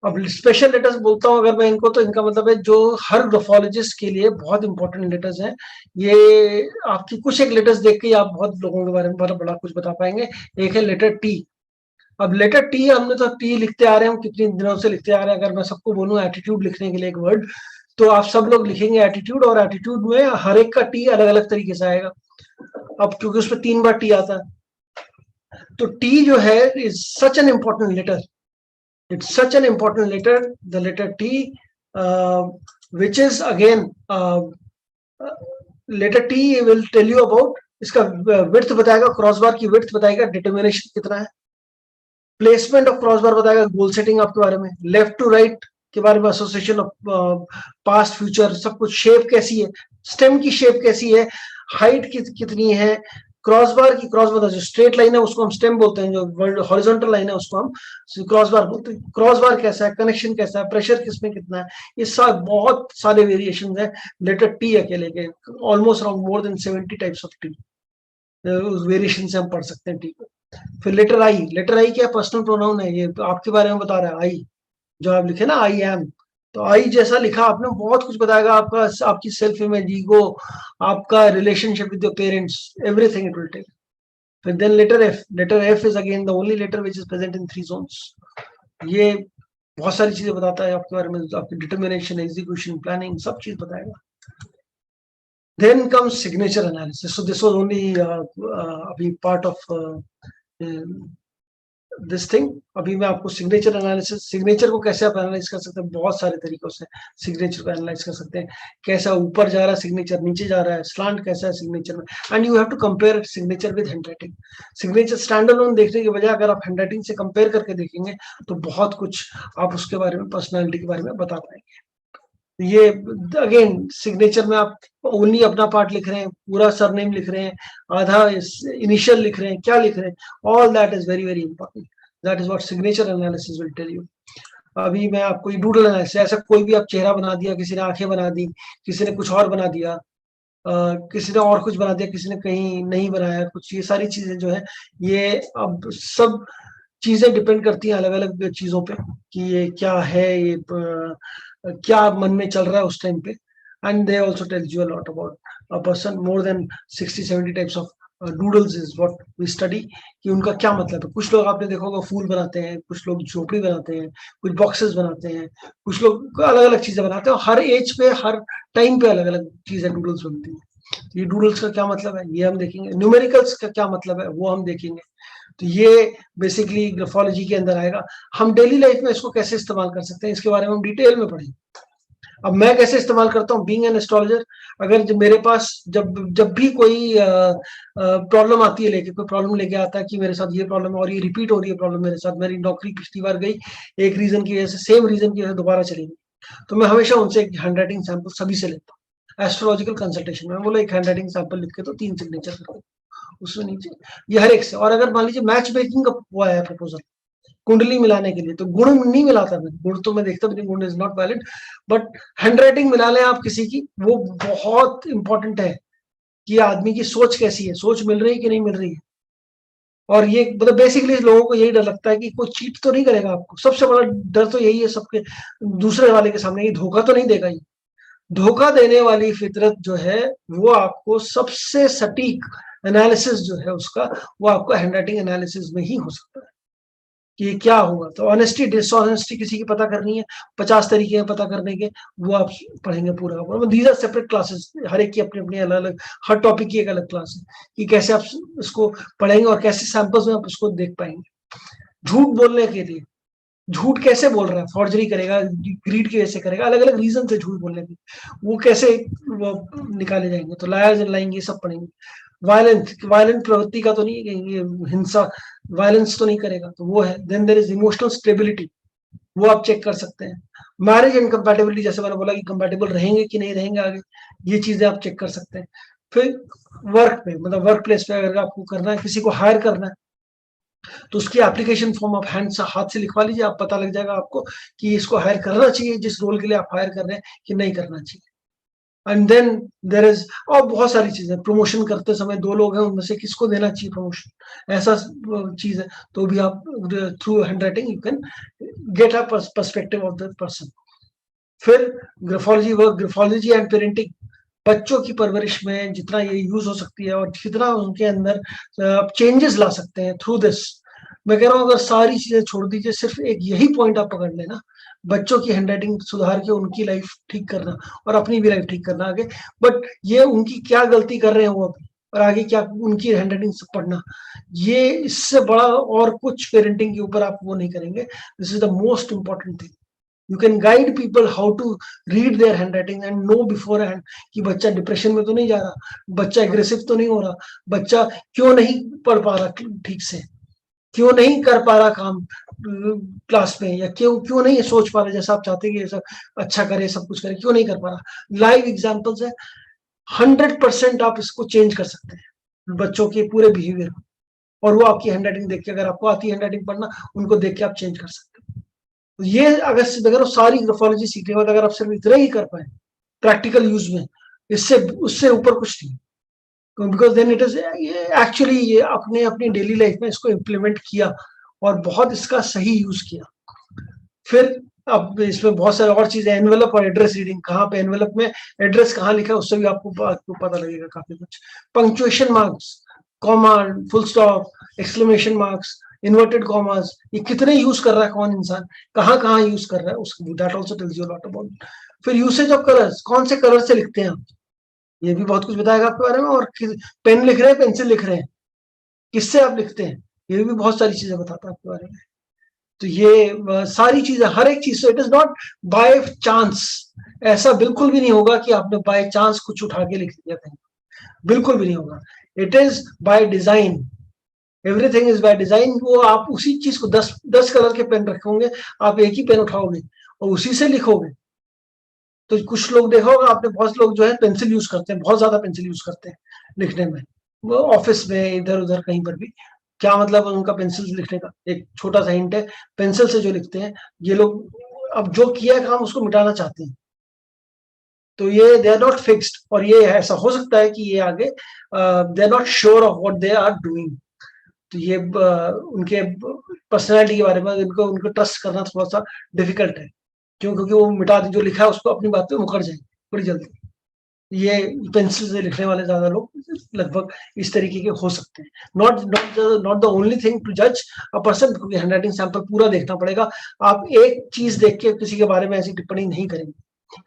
[SPEAKER 1] अब स्पेशल लेटर्स बोलता हूं अगर मैं इनको, तो इनका मतलब है जो हर ग्राफोलॉजिस्ट के लिए बहुत इंपॉर्टेंट लेटर्स हैं। ये आपकी कुछ एक लेटर्स देख के आप बहुत लोगों के बारे में बड़ा कुछ बता पाएंगे। एक है लेटर टी। अब लेटर टी हमने तो टी लिखते आ रहे हैं, हम कितने दिनों से लिखते आ रहे हैं। अगर मैं सबको बोलूं एटीट्यूड लिखने के लिए एक वर्ड, तो आप सब लोग लिखेंगे एटीट्यूड, और एटीट्यूड में हर एक का टी अलग अलग तरीके से आएगा। अब क्योंकि उसमें 3 बार टी आता है, तो टी जो है is such an important letter, it's such an important letter, the letter T, which is again letter T will tell you about, इसका width बताएगा, क्रॉस बार की width बताएगा, डिटर्मिनेशन कितना है, प्लेसमेंट ऑफ क्रॉस बार बताएगा, goal setting आपके बारे में, लेफ्ट टू राइट के बारे में, एसोसिएशन ऑफ पास्ट फ्यूचर, सब कुछ, शेप कैसी है, स्टेम की शेप कैसी है, हाइट कितनी है, क्रॉस बार की, क्रॉस बार जो स्ट्रेट लाइन है उसको हम स्टेम बोलते हैं, जो हॉरिजॉन्टल लाइन है उसको हम क्रॉस बार बोलते हैं। क्रॉस बार कैसा है, कनेक्शन कैसा है, प्रेशर किसमें कितना है, ये सब बहुत सारे वेरिएशन है लेटर टी अकेले के, almost around more than 70 types of T, उस वेरिएशन से हम पढ़ सकते हैं टी को। फिर लेटर आई, लेटर आई क्या पर्सनल प्रोनाउन है, ये आपके बारे में बता रहा है। आई जो आप लिखे ना, आई एम, तो आई जैसा लिखा आपने बहुत कुछ बताएगा, आपका आपकी सेल्फ इमेज, ईगो, आपका relationship with your parents, everything it will tell. फिर then letter F is again the only letter which is present in 3 zones. ये बहुत सारी चीजें बताता है आपके बारे में, आपकी डिटर्मिनेशन, एग्जीक्यूशन, प्लानिंग, सब चीज बताएगा। Then comes signature analysis. So this was only अभी part of दिस थिंग। अभी मैं आपको सिग्नेचर एनालिसिस, सिग्नेचर को कैसे आप एनालाइज कर सकते हैं, बहुत सारे तरीकों से सिग्नेचर को एनालाइज कर सकते हैं। कैसा ऊपर जा रहा है सिग्नेचर, नीचे जा रहा है, स्लांट कैसा है सिग्नेचर में, and you have to compare signature with handwriting. Signature stand alone देखने के बजाय अगर आप हैंडराइटिंग से कंपेयर करके देखेंगे तो बहुत कुछ आप उसके बारे में, पर्सनैलिटी के बारे में बता पाएंगे। ये अगेन सिग्नेचर में आप ओनली अपना पार्ट लिख रहे हैं, पूरा सरनेम लिख रहे हैं, आधा इनिशियल लिख रहे हैं, क्या लिख रहे हैं, all that is very very important. That is what signature analysis will tell you. अभी मैं आपको ये डूडल एनालिसिस, ऐसा कोई भी आप चेहरा बना दिया, किसी ने आंखें बना दी, किसी ने कुछ और बना दिया, किसी ने और कुछ बना दिया, किसी ने कहीं नहीं बनाया कुछ, ये सारी चीजें जो है, ये अब सब चीजें डिपेंड करती हैं अलग अलग चीजों पे कि ये क्या है, ये क्या मन में चल रहा है उस टाइम पे। And they also tells you a lot about a person. More than 60-70 types of doodles is what we study, कि उनका क्या मतलब है। कुछ लोग आपने देखा होगा फूल बनाते हैं, कुछ लोग झोपड़ी बनाते हैं, कुछ बॉक्सेस बनाते हैं, कुछ लोग अलग अलग चीजें बनाते हैं, हर एज पे हर टाइम पे अलग अलग चीजें डूडल्स बनती हैं। ये डूडल्स का क्या मतलब है ये हम देखेंगे, न्यूमेरिकल्स का क्या मतलब है वो हम देखेंगे। तो ये बेसिकली ग्राफोलॉजी के अंदर आएगा। हम डेली लाइफ में इसको कैसे इस्तेमाल कर सकते हैं इसके बारे में हम डिटेल में पढ़ेंगे। अब मैं कैसे इस्तेमाल करता हूँ बीइंग एन एस्ट्रोलॉजर, अगर जब मेरे पास जब भी कोई प्रॉब्लम आती है, लेके कोई प्रॉब्लम लेके आता है कि मेरे साथ ये प्रॉब्लम है और ये रिपीट हो रही है प्रॉब्लम मेरे साथ, मेरी नौकरी पिछली बार गई एक रीजन की वजह से, सेम रीजन की वजह से दोबारा चली गई, तो मैं हमेशा उनसे एक हैंडराइटिंग सैंपल सभी से लेता हूँ। एस्ट्रोलॉजिकल कंसल्टेशन में बोला एक हैंडराइटिंग सैंपल लिख के तो 3 सिग्नेचर करते उसमें नीचे, ये हर एक से। और अगर मान लीजिए मैच मेकिंग का वो आया प्रपोजल कुंडली मिलाने के लिए, तो गुण नहीं मिलाता मैं, गुण तो मैं देखता भी नहीं, गुण is not valid, but handwriting मिला लें आप किसी की, वो बहुत इंपॉर्टेंट है कि आदमी की सोच कैसी है, सोच मिल रही है कि नहीं मिल रही है। और ये मतलब बेसिकली लोगों को यही डर लगता है कि कोई चीट तो नहीं करेगा आपको, सबसे बड़ा डर तो यही है सबके, दूसरे वाले के सामने, ये धोखा तो नहीं देगा। ये धोखा देने वाली फितरत जो है वो आपको सबसे सटीक एनालिसिस जो है उसका, वो आपको हैंडराइटिंग एनालिसिस में ही हो सकता है। कि ये क्या होगा। तो ऑनेस्टी डिसऑनेस्टी किसी की पता करनी है, 50 तरीके हैं पता करने के, वो आप पढ़ेंगे पूरा का पूरा। दीज आर सेपरेट क्लासेस, हर एक की अपनी अपनी अलग अलग, हर टॉपिक की एक अलग क्लास है कि कैसे आप इसको पढ़ेंगे और कैसे सैंपल्स में आप उसको देख पाएंगे। झूठ बोलने के लिए, झूठ कैसे बोल रहा है, फॉर्जरी करेगा, ग्रीड की वजह से करेगा, अलग अलग रीजन से झूठ बोलने के, वो कैसे वो निकाले जाएंगे। तो लायर्स एंड लाइंग ये सब पढ़ेंगे। वायलेंट प्रवृत्ति का तो नहीं कहेंगे, हिंसा वायलेंस तो नहीं करेगा, तो वो है। Then there is emotional stability, वो आप चेक कर सकते हैं। मैरिज इनकम्पैटिबिलिटी, जैसे मैंने बोला कि कंपैटिबल रहेंगे कि नहीं रहेंगे आगे, ये चीजें आप चेक कर सकते हैं। फिर वर्क पे, मतलब वर्क प्लेस पे अगर आपको करना है, किसी को हायर करना है, तो उसकी एप्लीकेशन फॉर्म आप हैंड से, हाथ से लिखवा लीजिए, आप पता लग जाएगा आपको कि इसको हायर करना चाहिए जिस रोल के लिए आप हायर कर रहे हैं, कि नहीं करना चाहिए। एंड देन देर इज, और बहुत सारी चीजें, प्रमोशन करते समय 2 लोग हैं, उनमें से किसको देना चाहिए प्रमोशन, ऐसा चीज है। तो भी आप through hand writing you can get a perspective of the person. फिर graphology work, graphology and parenting, बच्चों की परवरिश में जितना ये यूज हो सकती है और कितना उनके अंदर चेंजेस ला सकते हैं थ्रू दिस। मैं कह रहा हूँ अगर सारी चीजें छोड़ दीजिए, सिर्फ एक यही पॉइंट आप पकड़ लेना, बच्चों की हैंडराइटिंग सुधार के उनकी लाइफ ठीक करना और अपनी भी लाइफ ठीक करना आगे। बट ये उनकी क्या गलती कर रहे हैं वो अभी, और आगे क्या उनकी हैंडराइटिंग से पढ़ना, ये इससे बड़ा और कुछ पेरेंटिंग के ऊपर आप वो नहीं करेंगे। This is the most important thing. You can guide people how to read their handwriting and know before hand कि बच्चा डिप्रेशन में तो नहीं जा रहा, बच्चा एग्रेसिव तो नहीं हो रहा, बच्चा क्यों नहीं पढ़ पा रहा ठीक से, क्यों नहीं कर पा रहा काम क्लास में, या क्यों क्यों नहीं सोच पा रहा जैसा आप चाहते हैं कि सब अच्छा करे, सब कुछ करे, क्यों नहीं कर पा रहा। लाइव एग्जाम्पल्स है, 100% आप इसको चेंज कर सकते हैं बच्चों के पूरे बिहेवियर को, और वो आपकी हैंडराइटिंग देख के, अगर आपको आती है हैंडराइटिंग पढ़ना, उनको देख के आप चेंज कर सकते हैं। तो ये अगर सारी ग्राफोलॉजी सीखने के बाद अगर आप सिर्फ इतना ही कर पाए प्रैक्टिकल यूज में, इससे उससे ऊपर कुछ नहीं, because then it is actually ये अपने अपनी डेली लाइफ में इसको इम्प्लीमेंट किया और बहुत इसका सही यूज किया। फिर अब इसमें बहुत सारे और चीजें, एनवेलप और एड्रेस रीडिंग, कहाँ पे एनवेलप में एड्रेस कहाँ लिखा है उससे भी आपको पता लगेगा काफी कुछ। Punctuation marks, comma, full stop, exclamation marks, inverted commas, ये कितने यूज कर रहा है कौन इंसान, कहाँ कहाँ यूज कर रहा है, उसको that also tells you a lot about. फिर यूसेज ऑफ कलर्स, कौन से कलर से लिखते हैं आप, ये भी बहुत कुछ बताएगा आपके बारे में। और पेन लिख रहे हैं, पेंसिल लिख रहे हैं, किससे आप लिखते हैं, ये भी बहुत सारी चीजें बताता है आपके बारे में। तो ये सारी चीजें, हर एक चीज, it is not by chance, ऐसा बिल्कुल भी नहीं होगा कि आपने बाय चांस कुछ उठा के लिख दिया था, बिल्कुल भी नहीं होगा। It is by design, everything is by design. वो आप उसी चीज को 10 कलर के पेन रखोगे, आप एक ही पेन उठाओगे और उसी से लिखोगे। तो कुछ लोग देखा होगा आपने, बहुत लोग जो है पेंसिल यूज करते हैं, बहुत ज्यादा पेंसिल यूज करते हैं लिखने में, वो ऑफिस में इधर उधर कहीं पर भी। क्या मतलब उनका पेंसिल लिखने का, एक छोटा सा हिंट है, पेंसिल से जो लिखते हैं ये लोग, अब जो किया है काम उसको मिटाना चाहते हैं। तो ये दे आर नॉट फिक्स्ड, और ये ऐसा हो सकता है कि ये आगे they are not sure of what they are doing. तो ये उनके पर्सनैलिटी के बारे में उनको ट्रस्ट करना थोड़ा सा डिफिकल्ट है। क्यों? क्योंकि वो मिटा जो लिखा है उसको अपनी बात पे मुकर जाएंगे बड़ी जल्दी। ये पेंसिल से लिखने वाले ज्यादा लोग लगभग इस तरीके के हो सकते हैं। Not the only thing to जज अ पर्सन, क्योंकि हैंडराइटिंग सैंपल पूरा देखना पड़ेगा। आप एक चीज देख के किसी के बारे में ऐसी टिप्पणी नहीं करेंगे,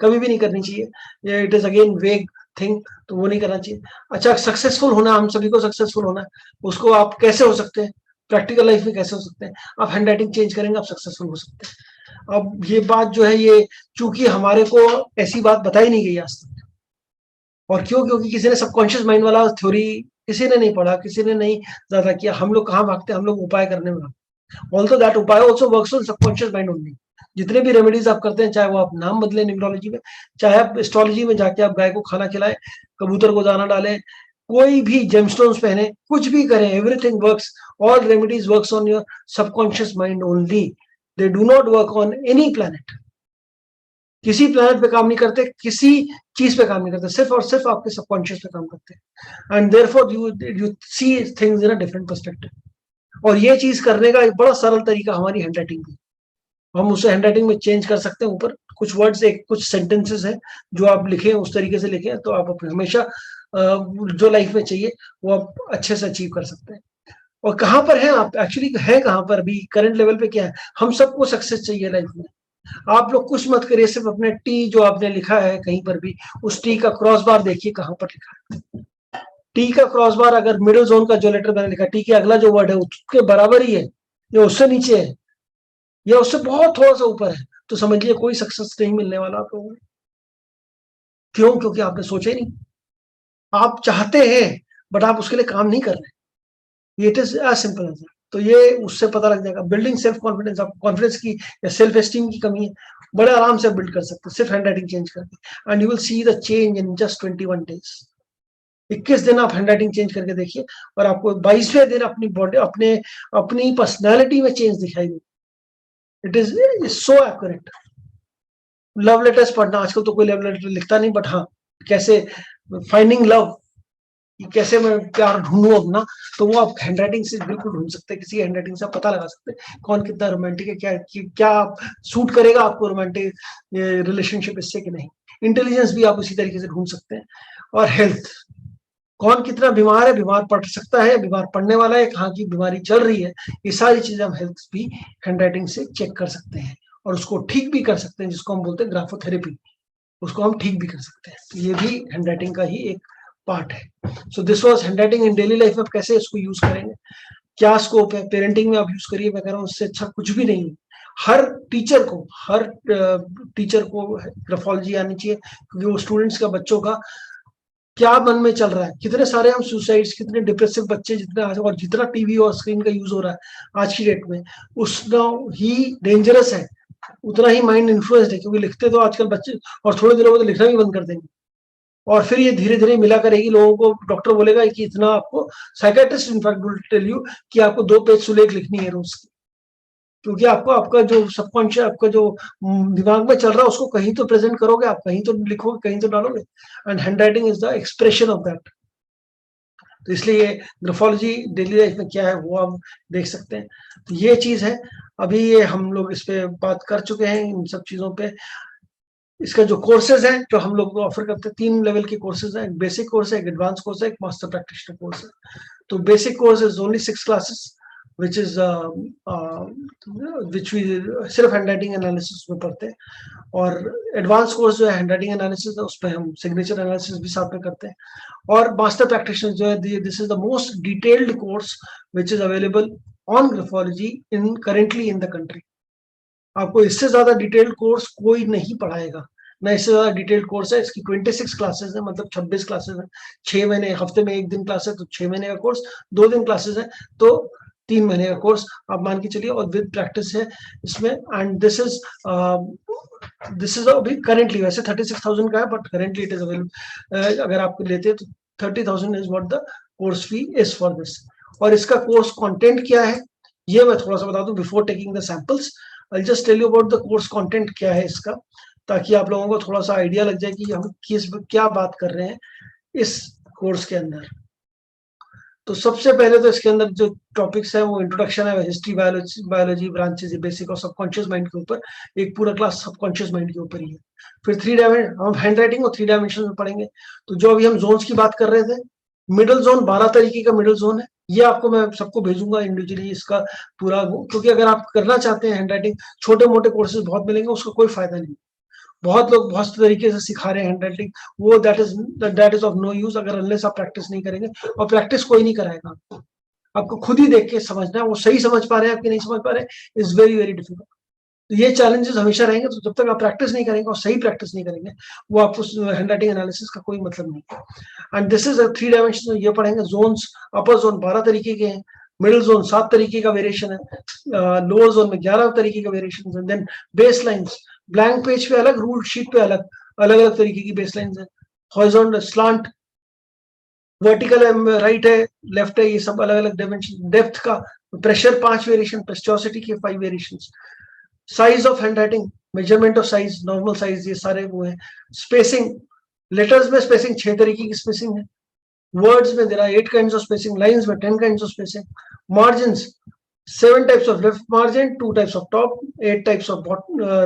[SPEAKER 1] कभी भी नहीं करनी चाहिए। इट इज अगेन वेग थिंग, तो वो नहीं करना चाहिए। अच्छा, सक्सेसफुल होना, हम सभी को सक्सेसफुल होना है, उसको आप कैसे हो सकते हैं, प्रैक्टिकल लाइफ में कैसे हो सकते हैं, आप हैंडराइटिंग चेंज करेंगे, आप सक्सेसफुल हो सकते हैं। अब ये बात जो है, ये चूंकि हमारे को ऐसी बात बताई नहीं गई आज तक, और क्यों? क्योंकि किसी ने सबकॉन्शियस माइंड वाला थ्योरी किसी ने नहीं पढ़ा, किसी ने नहीं ज्यादा किया। हम लोग कहाँ भागते हैं, हम लोग उपाय करने में भागते। ऑल्सो दैट उपाय also works on subconscious mind only. जितने भी रेमेडीज आप करते हैं, चाहे वो आप नाम बदले न्यूमरोलॉजी में, चाहे आप एस्ट्रोलॉजी में जाके आप गाय को खाना खिलाएं, कबूतर को दाना डालें, कोई भी जेमस्टोन्स पहने, कुछ भी करें, everything works, all remedies works on your subconscious mind only. They do not work on any planet. किसी प्लैनेट पे काम नहीं करते, किसी चीज पे काम नहीं करते, सिर्फ और सिर्फ आपके सबकॉन्शियस पे काम करते हैं। And therefore you see things in a different perspective. और ये चीज करने का एक बड़ा सरल तरीका हमारी हैंडराइटिंग है। हम उसे हैंडराइटिंग में चेंज कर सकते हैं। ऊपर कुछ वर्ड्स, एक कुछ सेंटेंसेस हैं जो आप लिखें, उस तरीके से लिखें, तो आप हमेशा जो लाइफ में चाहिए वो आप अच्छे से अचीव कर सकते हैं। और कहाँ पर हैं आप एक्चुअली, है कहाँ पर अभी करंट लेवल पे क्या है? हम सबको सक्सेस चाहिए लाइफ में। आप लोग कुछ मत करिए, सिर्फ अपने टी जो आपने लिखा है कहीं पर भी, उस टी का क्रॉस बार देखिए कहाँ पर लिखा है। टी का क्रॉस बार अगर मिडिल जोन का जो लेटर मैंने लिखा, टी के अगला जो वर्ड है उसके बराबर ही है या उससे नीचे है या उससे बहुत थोड़ा सा ऊपर है, तो समझिए कोई सक्सेस नहीं मिलने वाला आप लोगों को। क्यों? क्योंकि आपने सोचा ही नहीं। आप चाहते हैं बट आप उसके लिए काम नहीं कर रहे। It is as simple as that. तो ये उससे पता लग जाएगा। बिल्डिंग सेल्फ कॉन्फिडेंस, आपको कॉन्फिडेंस की या सेल्फ एस्टीम की कमी है, बड़े आराम से बिल्ड कर सकते हैं सिर्फ हैंड राइटिंग चेंज करके, and you will see the change in just 21 days. 21 दिन आप हैंड राइटिंग चेंज करके देखिए और आपको 22वें दिन अपनी बॉडी, अपनी पर्सनैलिटी में चेंज दिखाई देगी। It is so accurate. Love letters पढ़ना, आजकल तो कोई लव लेटर लिखता नहीं, बट हाँ कैसे फाइंडिंग लव, कैसे मैं प्यार ढूंढूं अपना, तो वो आप हैंड राइटिंग से बिल्कुल ढूंढ सकते हैं। किसी हैंड राइटिंग से आप पता लगा सकते हैं कौन कितना रोमांटिक है, क्या सूट करेगा आपको रोमांटिक रिलेशनशिप इससे कि नहीं। इंटेलिजेंस भी आप उसी तरीके से ढूंढ सकते हैं। और हेल्थ, कौन कितना बीमार है, बीमार पड़ सकता है, बीमार पड़ने वाला है, कहाँ की बीमारी चल रही है, ये सारी चीजें हम हेल्थ भी हैंड राइटिंग से चेक कर सकते हैं और उसको ठीक भी कर सकते हैं, जिसको हम बोलते हैं ग्राफोथेरेपी, उसको हम ठीक भी कर सकते हैं। तो ये भी हैंड राइटिंग का ही एक पार्ट है। So this was hand writing in daily life में, कैसे इसको यूज करेंगे, क्या स्कोप है। पेरेंटिंग में आप यूज करिए, मैं कह रहा हूँ उससे अच्छा कुछ भी नहीं है। हर टीचर को ग्राफोलॉजी आनी चाहिए, क्योंकि वो स्टूडेंट्स का, बच्चों का क्या मन में चल रहा है। कितने सारे हम सुसाइड्स, कितने डिप्रेसिव बच्चे जितने आज, और जितना टीवी और स्क्रीन का यूज हो रहा है आज की डेट में, उतना ही डेंजरस है, उतना ही माइंड इन्फ्लुएंस्ड है। क्योंकि लिखते तो आजकल बच्चे, और थोड़े दिनों में तो लिखना भी बंद कर देंगे, और फिर ये धीरे धीरे मिला करेगी लोगों को। डॉक्टर बोलेगा कि इतना आपको, psychiatrist in fact will tell you कि आपको 2 पेज सुलेख लिखनी है रोज की, क्योंकि आपको आपका जो सबकॉन्शियस, आपका जो दिमाग में चल रहा है उसको कहीं तो प्रेजेंट करोगे आप, कहीं तो लिखोगे, कहीं तो डालोगे, and hand writing is the expression of that. तो इसलिए ग्राफोलॉजी डेली लाइफ में क्या है वो आप देख सकते हैं। तो ये चीज है। अभी ये हम लोग इस पे बात कर चुके हैं, इन सब चीजों पे। इसका जो कोर्सेज हैं जो हम लोग ऑफर करते हैं, 3 लेवल के कोर्सेज हैं, एक बेसिक कोर्स है, एक एडवांस कोर्स है, एक मास्टर प्रैक्टिशनर कोर्स है। तो basic course is only 6 classes which is which we सिर्फ हैंड राइटिंग एनालिसिस में पढ़ते हैं, और एडवांस कोर्स जो है हैंड राइटिंग एनालिसिस है, उसमें हम सिग्नेचर एनालिसिस भी साथ में करते हैं। और मास्टर प्रैक्टिशनर जो है, this is the most detailed course which is available on graphology in currently in the country. आपको इससे ज्यादा डिटेल्ड कोर्स कोई नहीं पढ़ाएगा, ना इससे ज्यादा डिटेल्ड कोर्स है। इसकी 26 क्लासेस है, मतलब 26 क्लासेस है। 6 महीने, हफ्ते में 1 दिन क्लास है तो 6 महीने का कोर्स, 2 दिन क्लासेस है तो 3 महीने का कोर्स आप मान के चलिए, और विद प्रैक्टिस है इसमें। एंड दिस इज अभी करेंटली, वैसे 36,000 का है, but currently it is available. अगर आप लेते हैं तो 30,000 is what the course fee is for this. और इसका कोर्स कंटेंट क्या है ये मैं थोड़ा सा बता दूं before taking the samples. I just tell you about the course content क्या है इसका, ताकि आप लोगों को थोड़ा सा आइडिया लग जाए कि हम क्या बात कर रहे हैं इस कोर्स के अंदर। तो सबसे पहले तो इसके अंदर जो टॉपिक्स है वो इंट्रोडक्शन है, हिस्ट्री, बायोलॉजी ब्रांचेस, बेसिक और सबकॉन्शियस माइंड के ऊपर। एक पूरा क्लास सबकॉन्शियस माइंड के ऊपर ही है। फिर 3 डायमेंशन, हम हैंड राइटिंग और 3 डायमेंशन में पढ़ेंगे। तो जो अभी हम जोन्स की बात कर रहे थे, मिडिल जोन 12 तरीके का मिडिल जोन है। ये आपको मैं सबको भेजूंगा इंडिविजुअली इसका पूरा, क्योंकि अगर आप करना चाहते हैं हैंड राइटिंग, छोटे मोटे कोर्सेज बहुत मिलेंगे, उसका कोई फायदा नहीं। बहुत लोग बहुत तरीके से सिखा रहे हैं हैंड राइटिंग, वो that is of no use अगर अनलेस आप प्रैक्टिस नहीं करेंगे, और प्रैक्टिस कोई नहीं कराएगा आपको खुद ही देख के समझना है। वो सही समझ पा रहे हैं आपकी नहीं समझ पा रहे, इज वेरी वेरी डिफिकल्ट। तो ये चैलेंजेस हमेशा रहेंगे। तो जब तक आप प्रैक्टिस नहीं करेंगे और सही प्रैक्टिस नहीं करेंगे, वो आपको हैंड राइटिंग एनालिसिस का कोई मतलब नहीं है। एंड दिस इज 3 डायमेंशन ये पढ़ेंगे। जोन्स, अपर जोन 12 तरीके के हैं, मिडिल जोन 7 तरीके का वेरिएशन है, लोअर जोन में 11 तरीके का वेरिएशन है। Then base lines, blank page पे अलग, रूल शीट पे अलग, अलग अलग तरीके की बेस लाइन्स है। हॉरिजॉन्टल, स्लांट, वर्टिकल है, राइट है, लेफ्ट है, ये सब अलग अलग डायमेंशन। डेप्थ का, प्रेशर 5 वेरिएशन, प्रेस्टोसिटी के 5 variation. Size of hand writing, measurement of size, normal size, ये सारे वो है। स्पेसिंग, लेटर्स में स्पेसिंग 6 तरीके की स्पेसिंग है। वर्ड्स में there are 8 kinds of spacing, lines में 10 kinds of spacing. Margins, 7 types of left margin, 2 types of top, 8 types of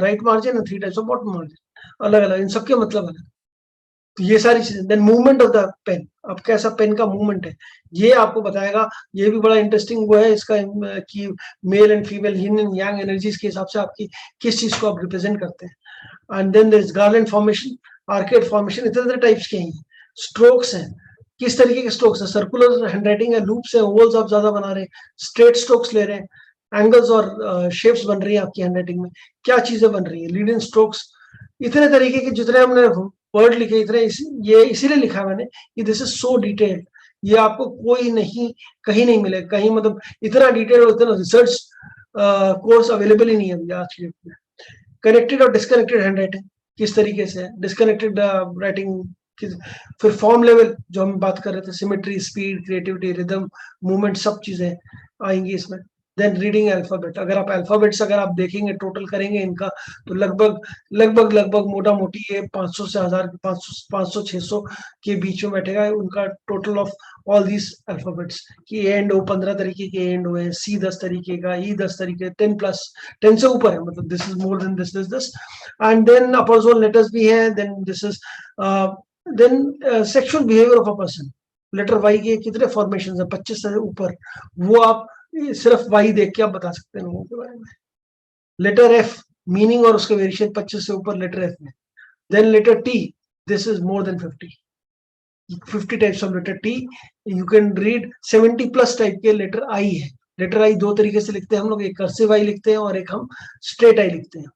[SPEAKER 1] right margin and 3 types of bottom margin. अलग अलग, इन सबके मतलब अलग। तो ये सारी चीजें, then movement of the pen, अब कैसा पेन का मूवमेंट है ये आपको बताएगा। ये भी बड़ा इंटरेस्टिंग वो है इसका कि male and female yin and yang energies के हिसाब से आपकी किस चीज को आप रिप्रेजेंट करते हैं। And then there is garland formation, arcade formation, इतने टाइप्स के हैं। स्ट्रोक्स हैं, किस तरीके के स्ट्रोक्स है, सर्कुलर हैंडराइटिंग है, लूप्स है, ओवल्स आप ज्यादा बना रहे हैं, स्ट्रेट स्ट्रोक्स ले रहे हैं, एंगल्स और शेप्स बन रही है आपकी हैंडराइटिंग में, क्या चीजें बन रही है, लीड इन स्ट्रोक्स, इतने तरीके के जितने हमने वर्ड लिखे इतने ये इसीलिए लिखा है मैंने कि दिस इज सो डिटेल्ड, ये आपको कोई नहीं कहीं नहीं मिलेगा कहीं, मतलब इतना डिटेल और इतना रिसर्च कोर्स अवेलेबल ही नहीं है भैया आज के डेट में। कनेक्टेड और डिस्कनेक्टेड हैंडराइटिंग किस तरीके से है, डिस्कनेक्टेड राइटिंग, फिर फॉर्म लेवल जो हम बात कर रहे थे, symmetry, speed, creativity, rhythm, movement, सब चीजें आएंगी इसमें। देन रीडिंग अल्फाबेट, अगर आप अल्फाबेट्स अगर आप देखेंगे टोटल करेंगे इनका तो लगभग मोटा मोटी ये 500 से 1000, 500 600 के बीच में बैठेगा उनका total of all these alphabets की एंड ओ 15 तरीके के एंड हुए, सी 10 तरीके का, ई 10 तरीके, 10 से ऊपर है, मतलब this is more than this and then upper zone letters भी है, then this is then sexual behaviour of a person, letter Y के कितने फॉर्मेशन है 25 से ऊपर, वो आप सिर्फ वाई देख के आप बता सकते हैं लोगों के बारे में। लेटर एफ, मीनिंग और उसके वेरिएशन 25 से ऊपर लेटर एफ में। Then letter T, this is more than 50 types of letter T, you can read 70 plus type के लेटर आई है। लेटर आई दो तरीके से लिखते हैं हम लोग, एक कर्सिव आई लिखते हैं और एक हम स्ट्रेट आई लिखते हैं,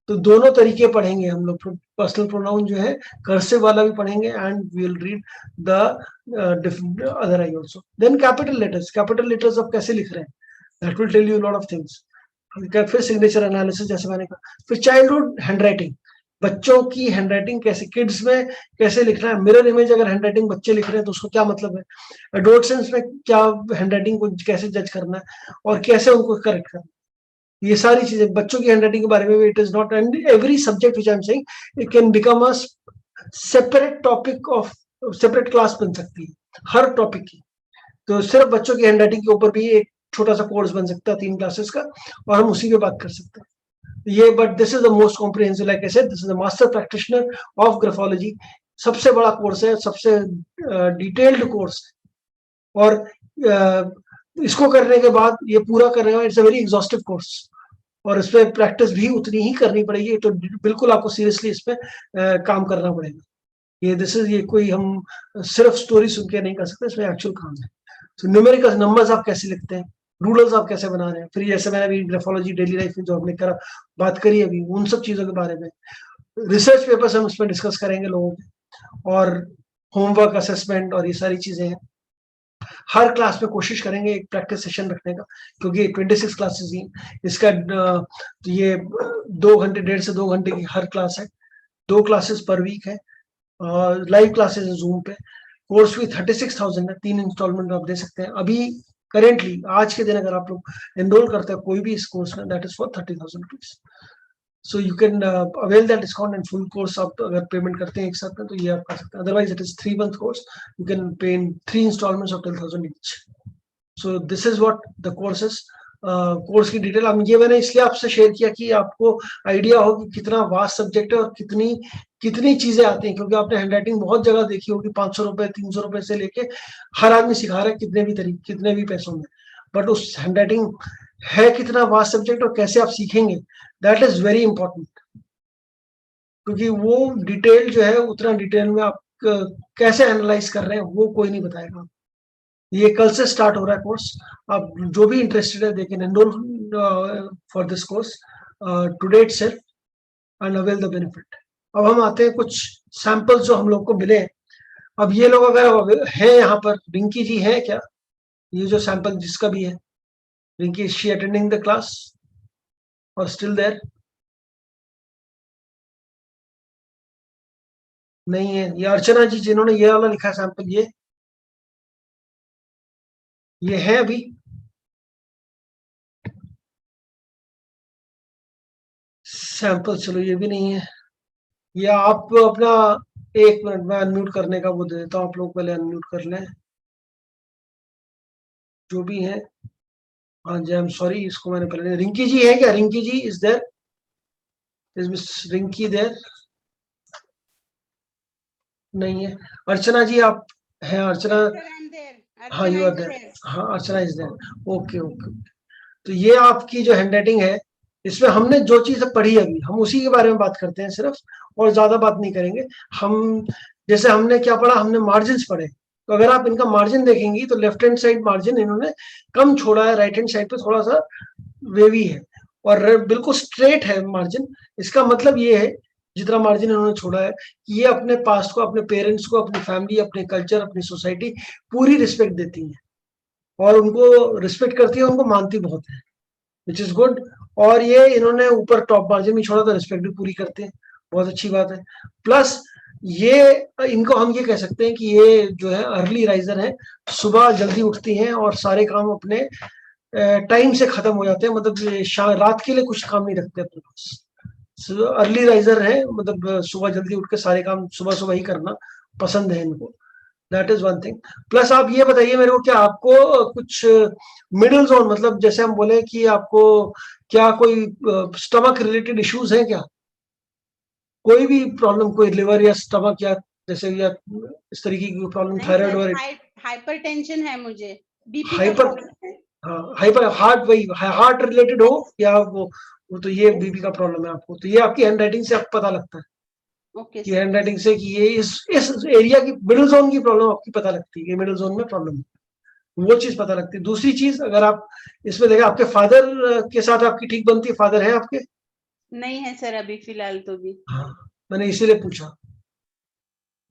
[SPEAKER 1] तो दोनों तरीके पढ़ेंगे हम लोग। पर्सनल प्रोनाउन जो है कर्सिव वाला भी पढ़ेंगे and we will read the other I also. Then capital letters आप कैसे लिख रहे हैं, that will tell you lot of things. फिर सिग्नेचर एनालिसिस जैसे मैंने कहा, फिर चाइल्डहुड हैंडराइटिंग, बच्चों की हैंडराइटिंग कैसे, किड्स में कैसे लिखना है, मिरर इमेज अगर हैंडराइटिंग बच्चे लिख रहे हैं तो उसको क्या मतलब है, एडोलसेंस में क्या हैंडराइटिंग को कैसे जज करना है और कैसे उनको करेक्ट करना है, ये सारी चीजें बच्चों की हैंडराइटिंग के बारे में भी it is not, and every subject which I am saying it can become a separate topic of, separate class बन सकती है हर टॉपिक की। तो सिर्फ बच्चों की हैंडराइटिंग के ऊपर भी एक छोटा सा कोर्स बन सकता है 3 क्लासेस का, और हम उसी पे बात कर सकते हैं ये। But this is the most comprehensive, like I said, this is the master practitioner of graphology, सबसे बड़ा कोर्स है, सबसे डिटेल्ड कोर्स है, और इसको करने के बाद, ये पूरा करने के बाद it's a very exhaustive course, और इस पर प्रैक्टिस भी उतनी ही करनी पड़ेगी, तो बिल्कुल आपको सीरियसली इस पर काम करना पड़ेगा। ये कोई हम सिर्फ स्टोरी सुन के नहीं कर सकते, इसमें एक्चुअल काम है। तो न्यूमेरिकल नंबर्स आप कैसे लिखते हैं, रूलर्स आप कैसे बना रहे हैं, फिर जैसे मैंने अभी ग्राफोलॉजी डेली लाइफ में जो हमने करा बात करी अभी, उन सब चीजों के बारे में रिसर्च पेपर्स हम उसमें डिस्कस करेंगे लोगों के, और होमवर्क असेसमेंट और ये सारी चीजें हैं। हर क्लास में कोशिश करेंगे एक प्रैक्टिस सेशन रखने का, क्योंकि 26 क्लासेस ही इसका, ये 2 घंटे 1.5 से 2 घंटे की हर क्लास है, 2 क्लासेस पर वीक है, लाइव क्लासेस है जूम पे। कोर्स फी 36,000 है, 3 इंस्टॉलमेंट आप दे सकते हैं अभी करेंटली आज के दिन, अगर आप लोग एनरोल करते हैं कोई भी इस कोर्स में, that is for 30,000 rupees. So you can avail that discount, and full course आप अगर पेमेंट करते हैं एक साथ में तो ये आप कर सकते हैं, otherwise it is 3 month course, you can pay in 3 installments of 12,000 each. So this is what the course is. Course की डिटेल अब ये मैंने इसलिए आपसे शेयर किया कि आपको आइडिया हो कि कितना वास्ट सब्जेक्ट है और कितनी चीजें आती हैं, क्योंकि आपने हैंडराइटिंग बहुत जगह देखी होगी, 500 रुपए 300 रुपए से लेके हर आदमी सिखा रहा है कितने भी तरीके कितने भी पैसों में, बट उस हैंडराइटिंग है कितना वास्ट सब्जेक्ट और कैसे आप सीखेंगे, दैट इज वेरी इंपॉर्टेंट, क्योंकि वो डिटेल जो है उतना डिटेल में आप कैसे एनालाइज कर रहे हैं वो कोई नहीं बताएगा। ये कल से स्टार्ट हो रहा है कोर्स, आप जो भी इंटरेस्टेड है they can enrol for this course today itself and avail the benefit. अब हम आते हैं कुछ सैंपल्स जो हम लोग को मिले हैं। अब ये लोग अगर है यहाँ पर, रिंकी जी है क्या, ये जो सैंपल जिसका भी है, Rinki, is she attending the class और स्टिल देयर? नहीं है। ये अर्चना जी जिन्होंने ये वाला लिखा है सैंपल, ये है अभी? सैंपल चलो ये भी नहीं है। या आप अपना 1 मिनट में अनम्यूट करने का वो दे देता हूँ, आप लोग पहले अनम्यूट कर लें जो भी है। हाँ जी, आई एम सॉरी, इसको मैंने पहले, रिंकी जी है क्या, Rinki ji is there, is miss Rinki there? नहीं है। अर्चना जी आप हैं? Archana,
[SPEAKER 2] Sir, I'm there.
[SPEAKER 1] हाँ
[SPEAKER 2] Archana
[SPEAKER 1] you are
[SPEAKER 2] is
[SPEAKER 1] there,
[SPEAKER 2] there.
[SPEAKER 1] हाँ Archana is there, okay okay. तो ये आपकी जो हैंड राइटिंग है, इसमें हमने जो चीज़ पढ़ी अभी, हम उसी के बारे में बात करते हैं सिर्फ, और ज़्यादा बात नहीं करेंगे हम। जैसे हमने क्या पढ़ा, हमने मार्जिन्स पढ़े, तो अगर आप इनका मार्जिन देखेंगी तो लेफ्ट हैंड साइड मार्जिन इन्होंने कम छोड़ा है, राइट हैंड साइड पे थोड़ा सा वेवी है, और बिल्कुल स्ट्रेट है मार्जिन। इसका मतलब ये है, जितना मार्जिन इन्होंने छोड़ा है, कि ये अपने पास्ट को, अपने पेरेंट्स को, अपनी फैमिली, अपने कल्चर, अपनी सोसाइटी पूरी रिस्पेक्ट देती है, और उनको रिस्पेक्ट करती है, उनको मानती बहुत है, विच इज गुड। और ये इन्होंने ऊपर टॉप मार्जिन भी छोड़ा, तो रिस्पेक्ट भी पूरी करते हैं, बहुत अच्छी बात है। प्लस ये, इनको हम ये कह सकते हैं कि ये जो है अर्ली राइजर है, सुबह जल्दी उठती हैं और सारे काम अपने टाइम से खत्म हो जाते हैं, मतलब रात के लिए कुछ काम नहीं रखते अपने पास। अर्ली राइजर है, मतलब सुबह जल्दी उठ के सारे काम सुबह सुबह ही करना पसंद है इनको, that is one thing. Plus आप ये बताइए मेरे को, क्या आपको कुछ मिडिल जोन, मतलब जैसे हम बोले कि आपको क्या कोई स्टमक रिलेटेड इश्यूज हैं क्या? कोई भी प्रॉब्लम, कोई लिवर या स्टमक या जैसे, या इस तरीके की प्रॉब्लम,
[SPEAKER 2] नहीं
[SPEAKER 1] थायराइड
[SPEAKER 2] सर,
[SPEAKER 1] और
[SPEAKER 2] हाइपरटेंशन है मुझे, बीपी का
[SPEAKER 1] हाइपर,
[SPEAKER 2] प्रॉब्लम है।
[SPEAKER 1] हाँ हाइपर हार्ट, वही हार्ट रिलेटेड हो या वो तो ये बीपी का प्रॉब्लम है आपको, तो ये आपकी हैंड राइटिंग से आपको पता लगता है,
[SPEAKER 2] ओके
[SPEAKER 1] कि
[SPEAKER 2] सर।
[SPEAKER 1] हैंड राइटिंग से कि ये इस एरिया की मिडिल जोन की प्रॉब्लम आपकी पता लगती है, कि मिडिल जोन में प्रॉब्लम है, वो चीज पता लगती है। दूसरी चीज, अगर आप इसमें देखें, आपके फादर के साथ आपकी ठीक बनती है? फादर है आपके?
[SPEAKER 2] नहीं है सर अभी फिलहाल तो भी।
[SPEAKER 1] हाँ, मैंने इसीलिए पूछा।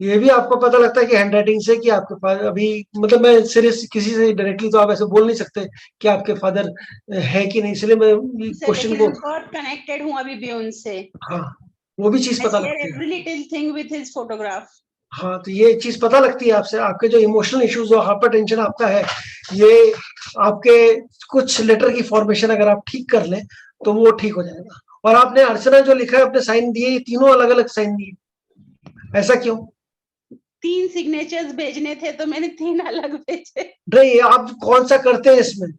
[SPEAKER 1] ये भी आपको पता लगता है कि हैंड राइटिंग से, कि आपके फादर अभी, मतलब मैं सीरियस किसी से डायरेक्टली तो आप ऐसे बोल नहीं सकते कि आपके फादर है कि नहीं, इसलिए मैं
[SPEAKER 2] सर
[SPEAKER 1] क्वेश्चन
[SPEAKER 2] लेकिन
[SPEAKER 1] को,
[SPEAKER 2] मैं बहुत कनेक्टेड हूँ अभी भी उनसे।
[SPEAKER 1] हाँ वो भी चीज
[SPEAKER 2] आई
[SPEAKER 1] पता
[SPEAKER 2] शेयर
[SPEAKER 1] लगती है।
[SPEAKER 2] Every little thing with his photograph.
[SPEAKER 1] हाँ, तो ये चीज पता लगती है आपसे, आपके जो इमोशनल इश्यूज, जो हाइपर टेंशन आपका है, ये आपके कुछ लेटर की फॉर्मेशन अगर आप ठीक कर लें तो वो ठीक हो जाएगा। और आपने अर्चना जो लिखा है, अपने साइन दिए, ये तीनों अलग अलग साइन दिए, ऐसा क्यों?
[SPEAKER 2] 3 सिग्नेचर्स भेजने थे तो मैंने 3 अलग भेजे।
[SPEAKER 1] नहीं, आप कौन सा करते हैं इसमें?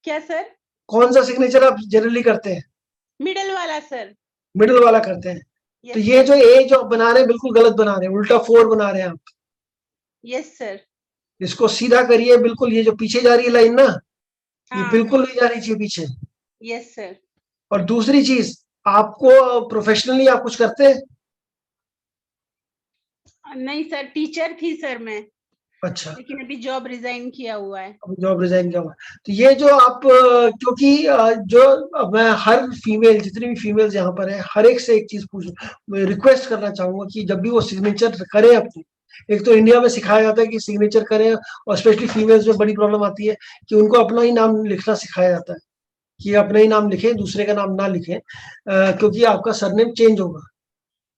[SPEAKER 2] क्या सर?
[SPEAKER 1] कौन सा सिग्नेचर आप जनरली करते हैं?
[SPEAKER 2] मिडल वाला सर।
[SPEAKER 1] मिडिल वाला करते हैं? तो
[SPEAKER 2] यस
[SPEAKER 1] ये
[SPEAKER 2] सर।
[SPEAKER 1] जो ए जो आप बना रहे हैं, बिल्कुल गलत बना रहे हैं, उल्टा 4 बना रहे हैं आप।
[SPEAKER 2] Yes sir.
[SPEAKER 1] इसको सीधा करिए बिल्कुल, ये जो पीछे जा रही है लाइन ना, ये
[SPEAKER 2] हाँ
[SPEAKER 1] बिल्कुल नहीं जानी चाहिए पीछे।
[SPEAKER 2] Yes sir.
[SPEAKER 1] और दूसरी चीज, आपको प्रोफेशनली आप कुछ करते हैं?
[SPEAKER 2] नहीं सर, टीचर थी सर मैं,
[SPEAKER 1] अच्छा,
[SPEAKER 2] लेकिन अभी जॉब रिजाइन किया हुआ है।
[SPEAKER 1] अब जॉब रिजाइन किया हुआ है। तो ये जो आप क्योंकि जो मैं हर फीमेल, जितनी भी फीमेल्स यहाँ पर है, हर एक से एक चीज मैं रिक्वेस्ट करना चाहूंगा कि जब भी वो सिग्नेचर करें अपनी, एक तो इंडिया में सिखाया जाता है कि सिग्नेचर करें, और स्पेशली फीमेल्स में बड़ी प्रॉब्लम आती है कि उनको अपना ही नाम लिखना सिखाया जाता है, कि अपना ही नाम लिखें, दूसरे का नाम ना लिखें, क्योंकि आपका सरनेम चेंज होगा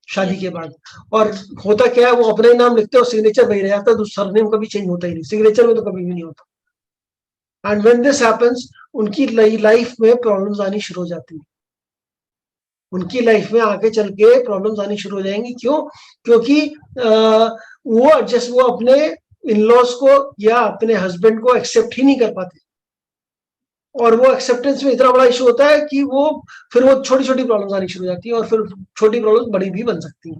[SPEAKER 1] शादी
[SPEAKER 2] यस
[SPEAKER 1] के बाद। और होता क्या है, वो अपना ही नाम लिखते हैं और सिग्नेचर वही रह जाता है, तो सरनेम कभी चेंज होता ही नहीं, सिग्नेचर में तो कभी भी नहीं होता। एंड व्हेन दिस हैपेंस, उनकी लाइफ में प्रॉब्लम्स आनी शुरू हो जाती है, उनकी लाइफ में आगे चल के प्रॉब्लम्स आनी शुरू हो जाएंगी। क्यों? क्योंकि वो एडजस्ट, वो अपने इन लॉज को या अपने हस्बैंड को एक्सेप्ट ही नहीं कर पाते, और वो एक्सेप्टेंस में इतना बड़ा इशू होता है कि वो फिर वो छोटी छोटी प्रॉब्लम्स आनी शुरू हो जाती है, और फिर छोटी प्रॉब्लम्स बड़ी भी बन सकती हैं।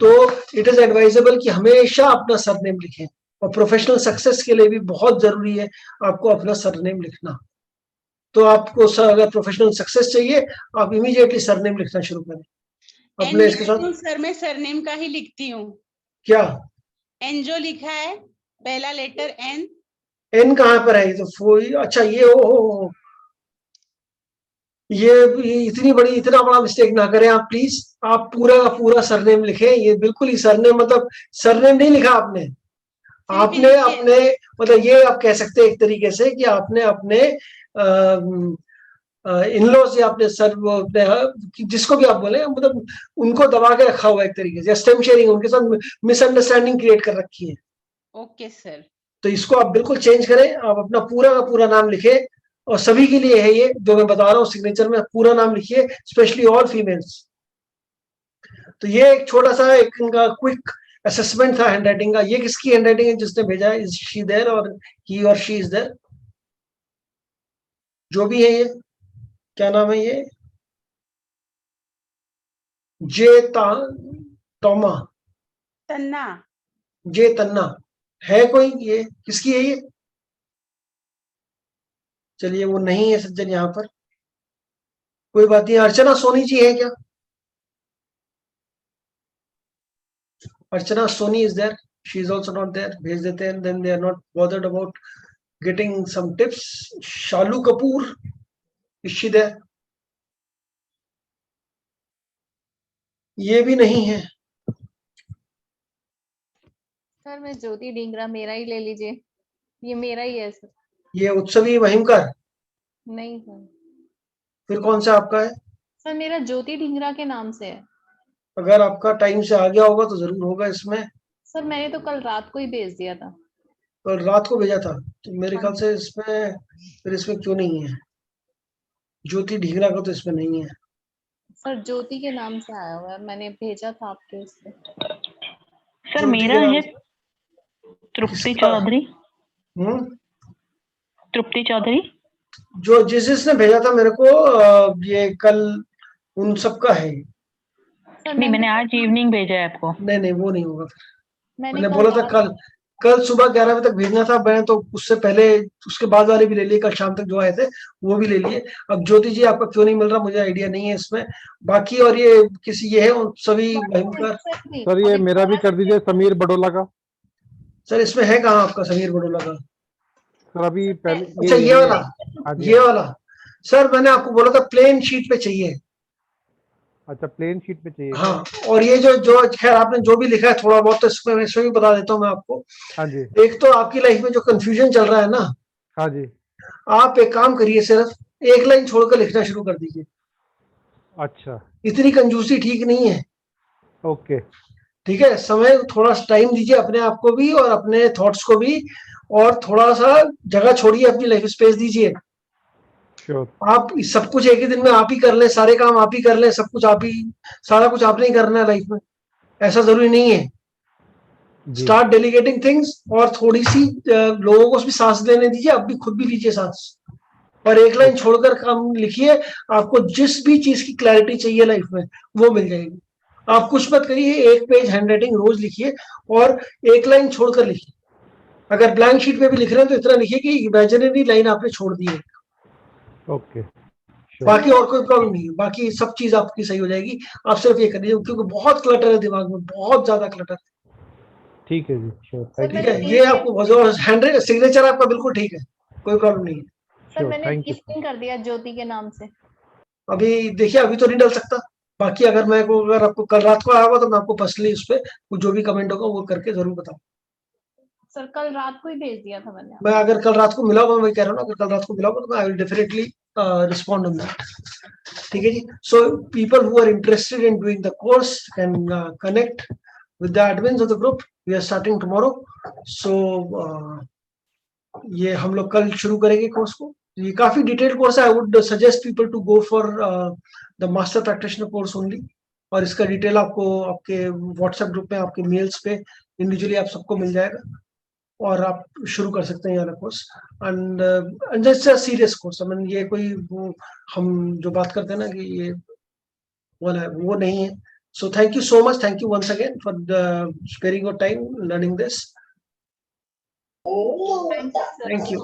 [SPEAKER 1] तो इट इज एडवाइजेबल कि हमेशा अपना सरनेम लिखें, और प्रोफेशनल सक्सेस के लिए भी बहुत जरूरी है आपको अपना सरनेम लिखना। तो आपको अगर प्रोफेशनल सक्सेस चाहिए, आप इमीडिएटली सरनेम लिखना शुरू करें
[SPEAKER 2] एन
[SPEAKER 1] अपने इसके
[SPEAKER 2] लिखती
[SPEAKER 1] साथ।
[SPEAKER 2] हूँ सर, मैं सरनेम का ही लिखती हूँ।
[SPEAKER 1] क्या
[SPEAKER 2] एन जो लिखा है, पहला लेटर एन।
[SPEAKER 1] एन कहाँ पर है? ये तो अच्छा, ये हो, ये इतनी बड़ी, इतना बड़ा मिस्टेक ना करें आप प्लीज। आप पूरा का पूरा सरनेम लिखें, ये बिल्कुल ही सरनेम, मतलब सरनेम नहीं लिखा आपने,
[SPEAKER 2] सिर्फ
[SPEAKER 1] आपने
[SPEAKER 2] इनिशियल।
[SPEAKER 1] अपने, मतलब ये आप कह सकते हैं एक तरीके से कि आपने अपने इन लॉज या अपने सर, वो अपने जिसको भी आप बोले, मतलब उनको दबा के रखा हुआ है एक तरीके से, स्टेम शेयरिंग, उनके साथ मिसअंडरस्टैंडिंग क्रिएट कर रखी है।
[SPEAKER 2] Okay sir.
[SPEAKER 1] तो इसको आप बिल्कुल चेंज करें, आप अपना पूरा का पूरा नाम लिखें, और सभी के लिए है ये जो मैं बता रहा हूँ, सिग्नेचर में पूरा नाम लिखिए, स्पेशली ऑल फीमेल्स। तो ये एक छोटा सा एक इनका क्विक असेसमेंट था हैंड राइटिंग का। ये किसकी हैंड राइटिंग है जिसने भेजा है? इज शी देयर, और ही और शी इज देयर, जो भी है ये, क्या नाम है ये? जे टॉमा,
[SPEAKER 2] तन्ना।
[SPEAKER 1] जे तन्ना है कोई, ये किसकी है ये? चलिए वो नहीं है सज्जन यहाँ पर, कोई बात नहीं। अर्चना सोनी जी है क्या? Archana Soni is there? She is also not there. भेज देते हैं, then they are not bothered about getting some tips. Shalu Kapoor, is she there? ये भी नहीं है।
[SPEAKER 4] सर मैं ज्योति ढींगरा, मेरा ही ले लीजिए, ये मेरा ही है सर।
[SPEAKER 1] ये उत्सवी महिमकर,
[SPEAKER 4] नहीं सर,
[SPEAKER 1] फिर कौन सा आपका है?
[SPEAKER 4] सर मेरा ज्योति ढींगरा के नाम से है।
[SPEAKER 1] अगर आपका टाइम से आ गया होगा तो जरूर होगा इसमें।
[SPEAKER 4] सर मैंने तो कल रात को ही भेज दिया था।
[SPEAKER 1] कल रात को भेजा था, तो मेरे
[SPEAKER 4] हाँ
[SPEAKER 1] ख्याल से इसमें, फिर इसमें क्यों नहीं है? ज्योति ढींगरा का तो इसमें नहीं है।
[SPEAKER 4] सर ज्योति के नाम से आया हुआ है, मैंने भेजा था आपके उससे।
[SPEAKER 5] सर
[SPEAKER 1] ज्योति
[SPEAKER 5] मेरा
[SPEAKER 1] के नाम
[SPEAKER 5] है
[SPEAKER 1] से?
[SPEAKER 5] तृप्ति
[SPEAKER 1] किसका?
[SPEAKER 5] चौधरी।
[SPEAKER 1] हम्म,
[SPEAKER 5] तृप्ति चौधरी।
[SPEAKER 1] जो जिसने भेजा था मेरे को, ये कल उन सबका है।
[SPEAKER 4] सर
[SPEAKER 5] नहीं, मैंने आज इवनिंग भेजा है आपको।
[SPEAKER 1] नहीं नहीं, वो नहीं होगा फिर।
[SPEAKER 4] मैंने
[SPEAKER 1] मैंने
[SPEAKER 4] कल
[SPEAKER 1] बोला था
[SPEAKER 4] रात-
[SPEAKER 1] कल सुबह 11 बजे तक भेजना था, मैं तो उससे पहले उसके बाद वाले भी ले लिए, कल शाम तक जो आए थे वो भी ले लिए। अब ज्योति जी आपका क्यों नहीं मिल रहा, मुझे आइडिया नहीं है इसमें। बाकी और ये किसी ये है उन सभी भयंकर।
[SPEAKER 6] सर ये मेरा भी कर दीजिए, समीर बडोला का।
[SPEAKER 1] सर इसमें है कहाँ आपका समीर बडोला का?
[SPEAKER 6] सर अभी पहले
[SPEAKER 1] अच्छा ये वाला,
[SPEAKER 6] हाँ जी,
[SPEAKER 1] ये वाला। सर मैंने आपको बोला था प्लेन शीट पे चाहिए।
[SPEAKER 6] अच्छा प्लेन शीट पे चाहिए।
[SPEAKER 1] हाँ, और ये जो जो खैर आपने जो भी लिखा है थोड़ा बहुत, तो इसमें भी बता देता हूँ मैं आपको।
[SPEAKER 6] हाँ जी,
[SPEAKER 1] एक तो आपकी लाइफ में जो कंफ्यूजन चल रहा है ना,
[SPEAKER 6] हाँ जी।
[SPEAKER 1] आप एक काम करिए, सिर्फ एक लाइन छोड़कर लिखना शुरू कर दीजिए।
[SPEAKER 6] अच्छा
[SPEAKER 1] इतनी कंजूसी ठीक नहीं है।
[SPEAKER 6] ओके।
[SPEAKER 1] ठीक है, समय थोड़ा टाइम दीजिए अपने आप को भी और अपने थॉट्स को भी, और थोड़ा सा जगह छोड़िए, अपनी लाइफ स्पेस दीजिए।
[SPEAKER 6] श्योर।
[SPEAKER 1] आप सब कुछ एक ही दिन में आप ही कर लें, सारे काम आप ही कर लें, सब कुछ आप ही, सारा कुछ आपने ही करना है लाइफ में, ऐसा जरूरी नहीं है।
[SPEAKER 6] जी
[SPEAKER 1] स्टार्ट डेलीगेटिंग थिंग्स, और थोड़ी सी लोगों को भी सांस लेने दीजिए, आप भी खुद भी लीजिए सांस, और एक लाइन छोड़कर काम लिखिए। आपको जिस भी चीज की क्लैरिटी चाहिए लाइफ में वो मिल जाएगी। आप कुछ मत करिए, एक पेज हैंडराइटिंग रोज लिखिए और एक लाइन छोड़कर लिखिए। अगर ब्लैंक शीट पे भी लिख रहे हैं तो इतना लिखिए कि इमेजिनरी लाइन आपने छोड़ दी है।
[SPEAKER 6] Okay sure.
[SPEAKER 1] बाकी और कोई प्रॉब्लम नहीं है, बाकी सब चीज आपकी सही हो जाएगी। आप सिर्फ ये करिए, क्योंकि बहुत क्लटर है दिमाग में, बहुत ज्यादा क्लटर।
[SPEAKER 6] ठीक है जी, श्योर। थैंक
[SPEAKER 1] ठीक
[SPEAKER 6] यू।
[SPEAKER 1] है, ये आपको हैंड सिग्नेचर आपका बिल्कुल ठीक है, कोई प्रॉब्लम नहीं है।
[SPEAKER 4] सर
[SPEAKER 6] Sure,
[SPEAKER 4] मैंने
[SPEAKER 6] thank you.
[SPEAKER 4] गिफ्टिंग कर दिया ज्योति के नाम से।
[SPEAKER 1] अभी देखिए, अभी तो नहीं डल सकता। बाकी अगर आपको कल रात को आया होगा तो मैं आपको पर्सनली उस पर जो भी कमेंट होगा वो करके जरूर बताऊँ।
[SPEAKER 4] सर कल रात को ही भेज दिया था मैंने।
[SPEAKER 1] मैं अगर कल रात को मिला होगा, मैं वही कह रहा हूँ ना, अगर कल रात को मिला होगा तो मैं I will definitely respond on that. ठीक है जी। So people who are interested in doing the course can connect with the admins of the group. We are starting tomorrow. So ये हम लोग कल शुरू करेंगे कोर्स को। ये काफी डिटेल्ड कोर्स है। I would suggest people to go for the master practitioner course only. और इसका डिटेल आपको आपके व्हाट्सएप ग्रुप में, आपके मेल्स पे इंडिविजुअली आप सबको मिल जाएगा, और आप शुरू कर सकते हैं ये वाला course. And just a serious course. I mean ये कोई वो हम जो बात करते हैं ना कि ये वाला है, वो नहीं है। So thank you so much. Thank you once again for sparing your time learning this. Thank you.